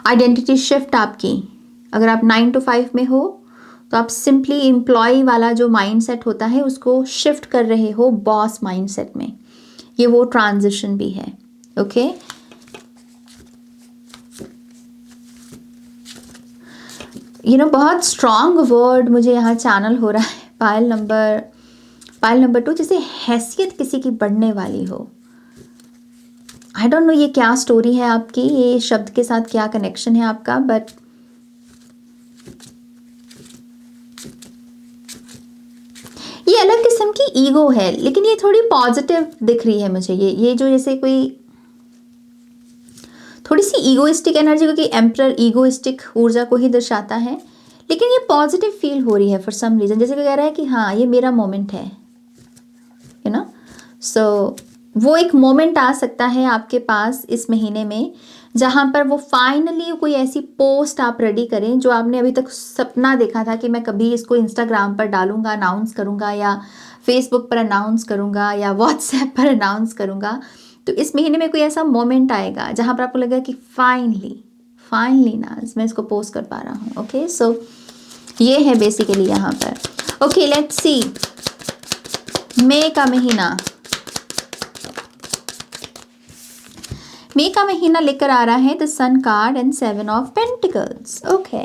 आइडेंटिटी शिफ्ट आपकी, अगर आप 9 to 5 में हो तो आप सिंपली एम्प्लॉय वाला जो माइंडसेट होता है उसको शिफ्ट कर रहे हो बॉस माइंडसेट में। ये वो ट्रांजिशन भी है। ओके, बहुत स्ट्रांग वर्ड मुझे यहाँ चैनल हो रहा है। पायल नंबर 2, जैसे हैसियत किसी की बढ़ने वाली हो। आई डोंट नो ये क्या स्टोरी है आपकी, ये शब्द के साथ क्या कनेक्शन है आपका, बट ये अलग किस्म की ईगो है, लेकिन ये थोड़ी पॉजिटिव दिख रही है मुझे। ये जो जैसे कोई थोड़ी सी ईगोइस्टिक एनर्जी, क्योंकि एम्परर ईगोइस्टिक ऊर्जा को ही दर्शाता है, लेकिन ये पॉजिटिव फील हो रही है फॉर सम रीजन। जैसे कि कह रहा है कि हाँ ये मेरा मोमेंट है, यू नो। सो वो एक मोमेंट आ सकता है आपके पास इस महीने में जहाँ पर वो फाइनली कोई ऐसी पोस्ट आप रेडी करें जो आपने अभी तक सपना देखा था कि मैं कभी इसको इंस्टाग्राम पर डालूंगा, अनाउंस करूंगा, या फेसबुक पर अनाउंस करूंगा, या व्हाट्सएप पर अनाउंस करूंगा। तो इस महीने में कोई ऐसा मोमेंट आएगा जहाँ पर आपको लगेगा कि फाइनली ना मैं इसको पोस्ट कर पा रहा हूँ। ओके, सो ये है बेसिकली यहाँ पर। ओके, लेट्स सी मई का महीना लेकर आ रहा है the sun card and 7 of pentacles. Okay,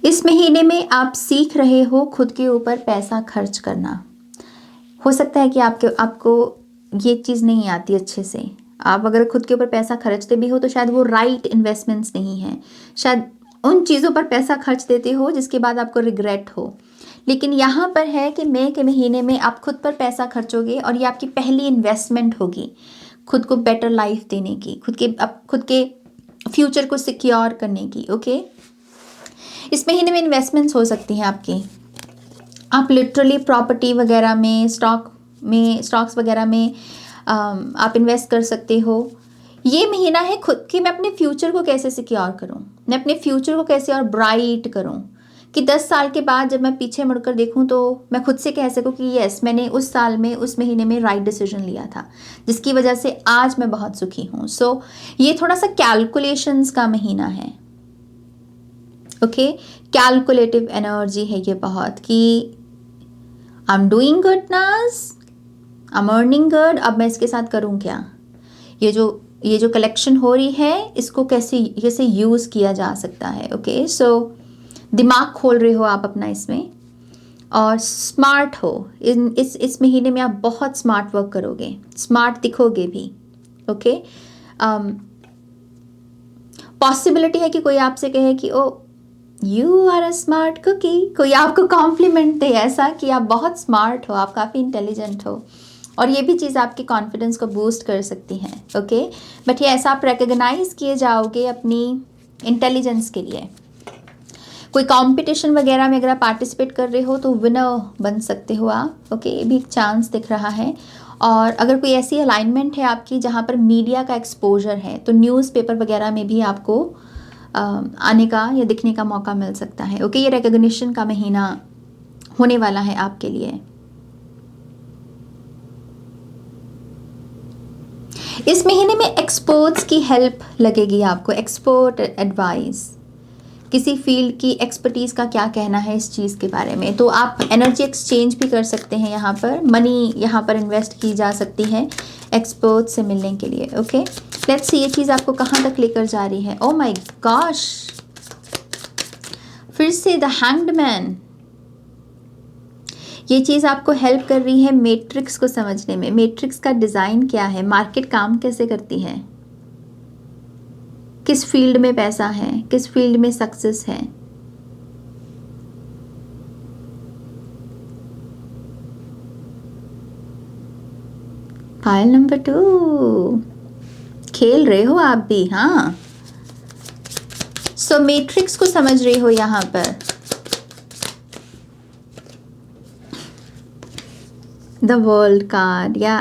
इस महीने में आप सीख रहे हो खुद के ऊपर पैसा खर्च करना। हो सकता है कि आपको ये चीज़ नहीं आती अच्छे से। आप अगर खुद के ऊपर पैसा खर्चते भी हो तो शायद वो राइट इन्वेस्टमेंट्स नहीं है, शायद उन चीज़ों पर पैसा खर्च देते हो जिसके बाद आपको रिग्रेट हो। लेकिन यहाँ पर है कि मई के महीने में आप खुद पर पैसा खर्चोगे और ये आपकी पहली इन्वेस्टमेंट होगी खुद को बेटर लाइफ देने की, खुद के फ्यूचर को सिक्योर करने की। ओके, इस महीने में इन्वेस्टमेंट्स हो सकती हैं आपकी। आप लिटरली प्रॉपर्टी वगैरह में, स्टॉक्स वगैरह में आप इन्वेस्ट कर सकते हो। ये महीना है खुद कि मैं अपने फ्यूचर को कैसे सिक्योर करूं, मैं अपने फ्यूचर को कैसे और ब्राइट करूं, कि 10 साल के बाद जब मैं पीछे मुड़कर देखूं तो मैं खुद से कह सकूं कि यस, मैंने उस साल में, उस महीने में राइट डिसीजन लिया था, जिसकी वजह से आज मैं बहुत सुखी हूं। सो ये थोड़ा सा कैलकुलेशंस का महीना है। ओके, कैलकुलेटिव एनर्जी है ये बहुत, कि आई एम डूइंग गुड नाज, आई एम अर्निंग गुड, अब मैं इसके साथ करूं क्या, ये जो कलेक्शन हो रही है इसको कैसे यूज़ किया जा सकता है। ओके, सो दिमाग खोल रहे हो आप अपना इसमें, और स्मार्ट हो। इस महीने में आप बहुत स्मार्ट वर्क करोगे, स्मार्ट दिखोगे भी। ओके, पॉसिबिलिटी है कि कोई आपसे कहे कि oh you are a smart cookie, कोई आपको कॉम्प्लीमेंट दे ऐसा कि आप बहुत स्मार्ट हो, आप काफ़ी इंटेलिजेंट हो, और ये भी चीज़ आपके कॉन्फिडेंस को बूस्ट कर सकती है। ओके, बट ये ऐसा आप रिकग्नाइज किए जाओगे अपनी इंटेलिजेंस के लिए। कोई कंपटीशन वगैरह में अगर आप पार्टिसिपेट कर रहे हो तो विनर बन सकते हो आप। ओके, ये भी एक चांस दिख रहा है। और अगर कोई ऐसी अलाइनमेंट है आपकी जहाँ पर मीडिया का एक्सपोजर है, तो न्यूज़पेपर वगैरह में भी आपको आने का या दिखने का मौका मिल सकता है। ओके, ये रिकग्निशन का महीना होने वाला है आपके लिए। इस महीने में एक्सपर्ट्स की हेल्प लगेगी आपको, एक्सपर्ट एडवाइस, किसी फील्ड की एक्सपर्टीज़ का क्या कहना है इस चीज़ के बारे में। तो आप एनर्जी एक्सचेंज भी कर सकते हैं, यहाँ पर मनी यहाँ पर इन्वेस्ट की जा सकती है एक्सपर्ट से मिलने के लिए। ओके, लेट्स सी ये चीज़ आपको कहाँ तक लेकर जा रही है। ओह माय गॉश, फिर से द हैंग्ड मैन। ये चीज़ आपको हेल्प कर रही है मैट्रिक्स को समझने में। मैट्रिक्स का डिज़ाइन क्या है, मार्केट काम कैसे करती है, किस फील्ड में पैसा है, किस फील्ड में सक्सेस है। फाइल नंबर 2, खेल रहे हो आप भी। हाँ, सो मैट्रिक्स को समझ रहे हो यहाँ पर। द वर्ल्ड कार्ड, या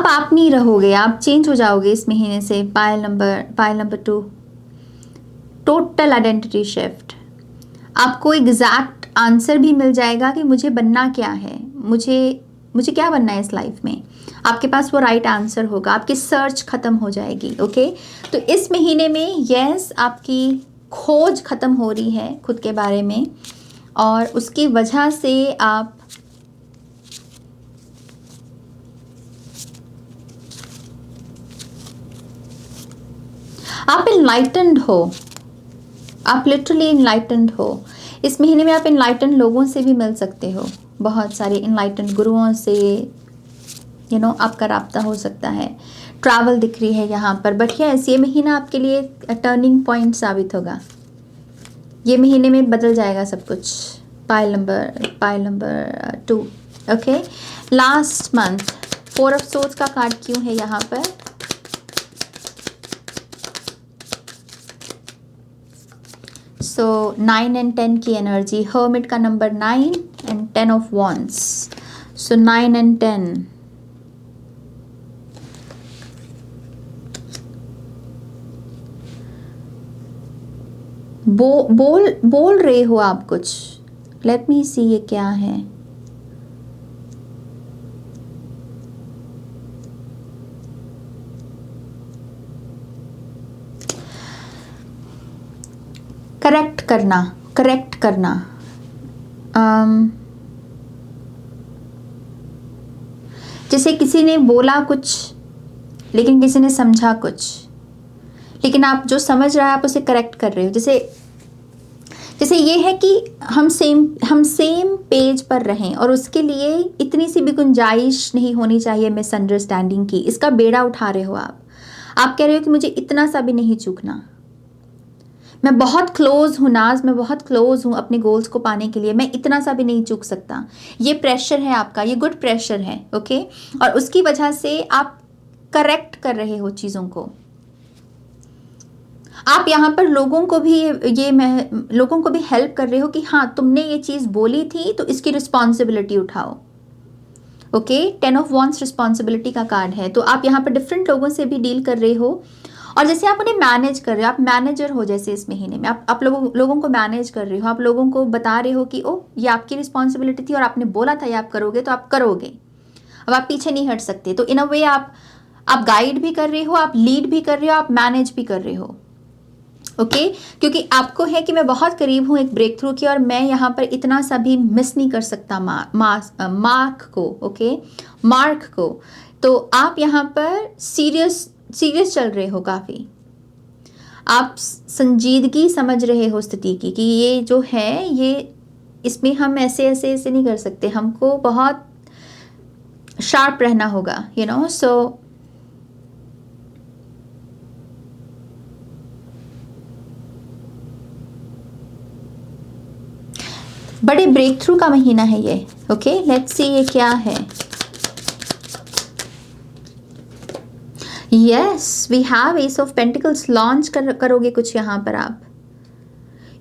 आप नहीं रहोगे, आप चेंज हो जाओगे इस महीने से। Pile number 2, total identity shift. आपको एग्जैक्ट आंसर भी मिल जाएगा कि मुझे बनना क्या है, मुझे क्या बनना है इस लाइफ में। आपके पास वो राइट आंसर होगा, आपकी सर्च खत्म हो जाएगी। ओके, तो इस महीने में यस, आपकी खोज खत्म हो रही है खुद के बारे में, और उसकी वजह से आप इनलाइटेंड हो, आप लिटरली इनलाइटेंड हो। इस महीने में आप इनलाइटेंड लोगों से भी मिल सकते हो, बहुत सारे इनलाइटेंड गुरुओं से आपका राब्ता हो सकता है। ट्रैवल दिख रही है यहाँ पर, बट यस, ये महीना आपके लिए टर्निंग पॉइंट साबित होगा। ये महीने में बदल जाएगा सब कुछ। Pile number 2। Okay, last month 4 of swords का कार्ड क्यों है यहाँ पर? सो 9 एंड 10 की एनर्जी, हर्मिट का number 9 and 10 of wands. So 9 and 10, बोल रहे हो आप कुछ। लेट मी सी ये क्या है। करेक्ट करना। जैसे किसी ने बोला कुछ लेकिन किसी ने समझा कुछ, लेकिन आप जो समझ रहा है आप उसे करेक्ट कर रहे हो। जैसे ये है कि हम सेम पेज पर रहें, और उसके लिए इतनी सी भी गुंजाइश नहीं होनी चाहिए मिसअंडरस्टैंडिंग की। इसका बेड़ा उठा रहे हो आप। आप कह रहे हो कि मुझे इतना सा भी नहीं चूकना, मैं बहुत क्लोज हूँ नाज, मैं बहुत क्लोज हूँ अपने गोल्स को पाने के लिए, मैं इतना सा भी नहीं चूक सकता। ये प्रेशर है आपका, ये गुड प्रेशर है, ओके। और उसकी वजह से आप करेक्ट कर रहे हो चीज़ों को। आप यहाँ पर लोगों को भी लोगों को भी हेल्प कर रहे हो कि हाँ तुमने ये चीज़ बोली थी तो इसकी रिस्पॉन्सिबिलिटी उठाओ, ओके। 10 ऑफ वॉन्ड्स रिस्पॉन्सिबिलिटी का कार्ड है, तो आप यहाँ पर डिफरेंट लोगों से भी डील कर रहे हो और जैसे आप उन्हें मैनेज कर रहे हो, आप मैनेजर हो जैसे इस महीने में आप लोगों को मैनेज कर रहे हो, आप लोगों को बता रहे हो कि ओ ये आपकी रिस्पॉन्सिबिलिटी थी और आपने बोला था ये आप करोगे तो आप करोगे, अब आप पीछे नहीं हट सकते। तो इन अ वे आप गाइड भी कर रहे हो, आप लीड भी कर रहे हो, आप मैनेज भी कर रहे हो, ओके। क्योंकि आपको है कि मैं बहुत करीब हूँ एक ब्रेक थ्रू की और मैं यहाँ पर इतना सा भी मिस नहीं कर सकता मार्क को, ओके, मार्क को। तो आप यहाँ पर सीरियस चल रहे हो काफ़ी, आप संजीदगी समझ रहे हो स्थिति की कि ये जो है ये इसमें हम ऐसे नहीं कर सकते, हमको बहुत शार्प रहना होगा, यू नो। सो बड़े ब्रेक थ्रू का महीना है ये, ओके। लेट्स सी ये क्या है। Yes, we have ace of pentacles. Launch करोगे कुछ यहाँ पर आप।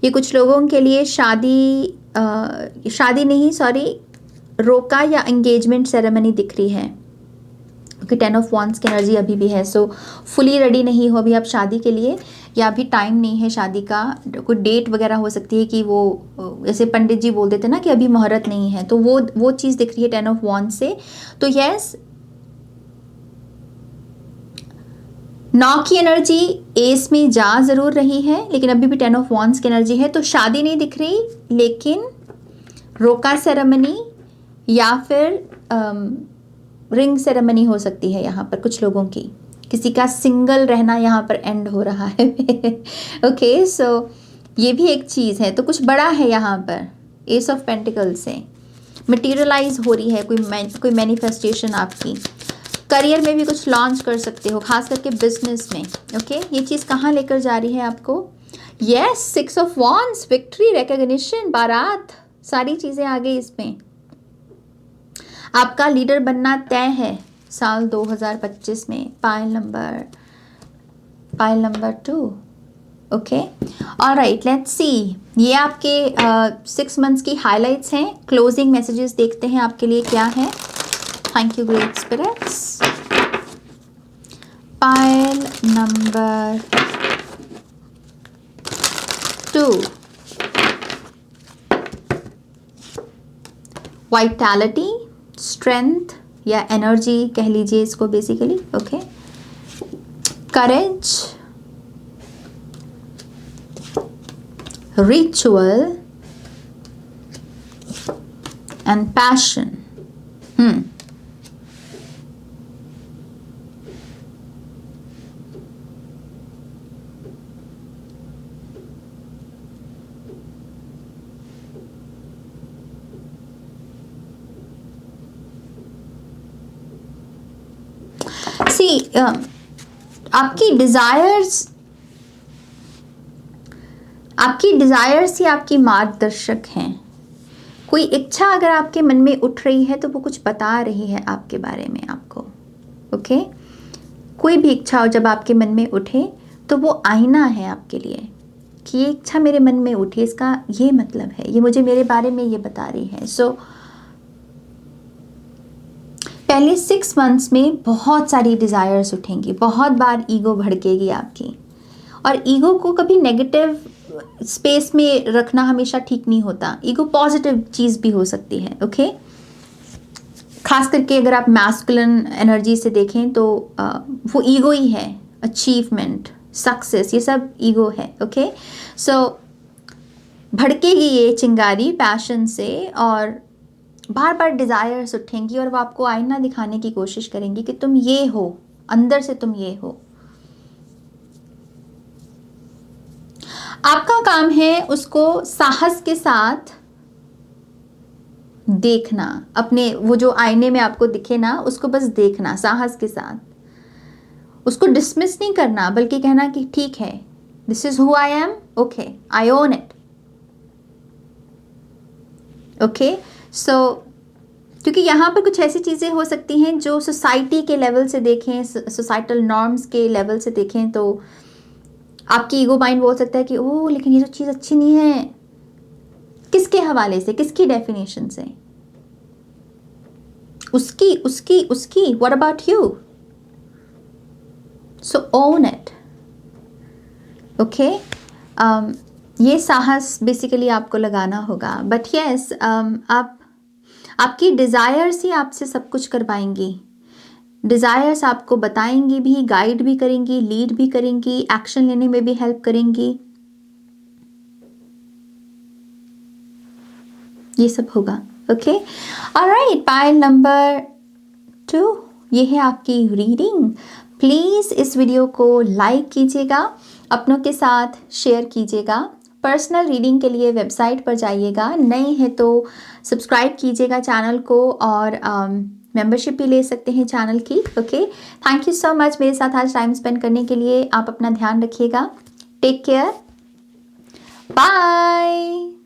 ये कुछ लोगों के लिए शादी नहीं, सॉरी, रोका या एंगेजमेंट सेरेमनी दिख रही है, क्योंकि 10 ऑफ वॉन्ड्स की एनर्जी अभी भी है। सो फुली रेडी नहीं हो अभी आप शादी के लिए, या अभी टाइम नहीं है शादी का। कोई डेट वगैरह हो सकती है कि वो जैसे पंडित जी बोल देते ना कि अभी मुहूर्त नहीं है, तो वो चीज़ दिख रही है 10 ऑफ वॉन्ड्स से। तो यस, 9 की एनर्जी एस में जा ज़रूर रही है, लेकिन अभी भी 10 ऑफ वॉन्ड्स की एनर्जी है। तो शादी नहीं दिख रही, लेकिन रोका सेरेमनी या फिर रिंग सेरेमनी हो सकती है यहाँ पर कुछ लोगों की। किसी का सिंगल रहना यहाँ पर एंड हो रहा है ओके। सो ये भी एक चीज़ है। तो कुछ बड़ा है यहाँ पर, एस ऑफ पेंटिकल से मटेरियलाइज हो रही है कोई मैनिफेस्टेशन आपकी। करियर में भी कुछ लॉन्च कर सकते हो, खास करके बिजनेस में, ओके। ये चीज़ कहाँ लेकर जा रही है आपको? Yes, 6 of wands, victory, recognition, बारात, सारी चीज़ें आ गई इसमें। आपका लीडर बनना तय है साल 2025 में। Pile number 2, okay. Alright, let's see. ये आपके 6 मंथ्स की हाइलाइट्स हैं। क्लोजिंग मैसेजेस देखते हैं आपके लिए क्या है। Thank you great spirits. Pile number 2, vitality, strength या एनर्जी कह लीजिए इसको basically, okay. Courage, ritual and passion. आपकी डिज़ायर्स ही आपकी मार्गदर्शक हैं। कोई इच्छा अगर आपके मन में उठ रही है तो वो कुछ बता रही है आपके बारे में आपको, ओके। कोई भी इच्छा हो जब आपके मन में उठे तो वो आईना है आपके लिए कि ये इच्छा मेरे मन में उठी, इसका ये मतलब है, ये मुझे मेरे बारे में ये बता रही है। सो पहले 6 मंथ्स में बहुत सारी डिज़ायर्स उठेंगी, बहुत बार ईगो भड़केगी आपकी। और ईगो को कभी नेगेटिव स्पेस में रखना हमेशा ठीक नहीं होता। ईगो पॉजिटिव चीज़ भी हो सकती है, ओके। खास करके अगर आप मैस्कुलिन एनर्जी से देखें तो वो ईगो ही है। अचीवमेंट, सक्सेस, ये सब ईगो है, ओके। सो भड़केगी ये चिंगारी पैशन से और बार बार डिज़ायर्स उठेंगी और वो आपको आईना दिखाने की कोशिश करेंगी कि तुम ये हो, अंदर से तुम ये हो। आपका काम है उसको साहस के साथ देखना, अपने वो जो आईने में आपको दिखे ना उसको बस देखना साहस के साथ। उसको डिसमिस नहीं करना, बल्कि कहना कि ठीक है, this is who I am, okay, I own it. Okay, so क्योंकि यहाँ पर कुछ ऐसी चीज़ें हो सकती हैं जो सोसाइटी के लेवल से देखें, सोसाइटल नॉर्म्स के लेवल से देखें, तो आपकी ईगो माइंड बोल सकता है कि ओह लेकिन ये तो चीज़ अच्छी नहीं है। किसके हवाले से, किसकी डेफिनेशन से? उसकी उसकी उसकी। What about you? So own it. Okay, ये साहस बेसिकली आपको लगाना होगा। बट यस, आपकी डिज़ायर्स ही आपसे सब कुछ करवाएंगी। डिज़ायर्स आपको बताएंगी भी, गाइड भी करेंगी, लीड भी करेंगी, एक्शन लेने में भी हेल्प करेंगी। ये सब होगा। ओके, ऑलराइट, पाइल नंबर 2, ये है आपकी रीडिंग। प्लीज़ इस वीडियो को लाइक कीजिएगा, अपनों के साथ शेयर कीजिएगा। पर्सनल रीडिंग के लिए वेबसाइट पर जाइएगा, नए हैं तो सब्सक्राइब कीजिएगा चैनल को, और मेंबरशिप भी ले सकते हैं चैनल की। Okay, thank you so much मेरे साथ आज टाइम स्पेंड करने के लिए। आप अपना ध्यान रखिएगा। Take care, bye.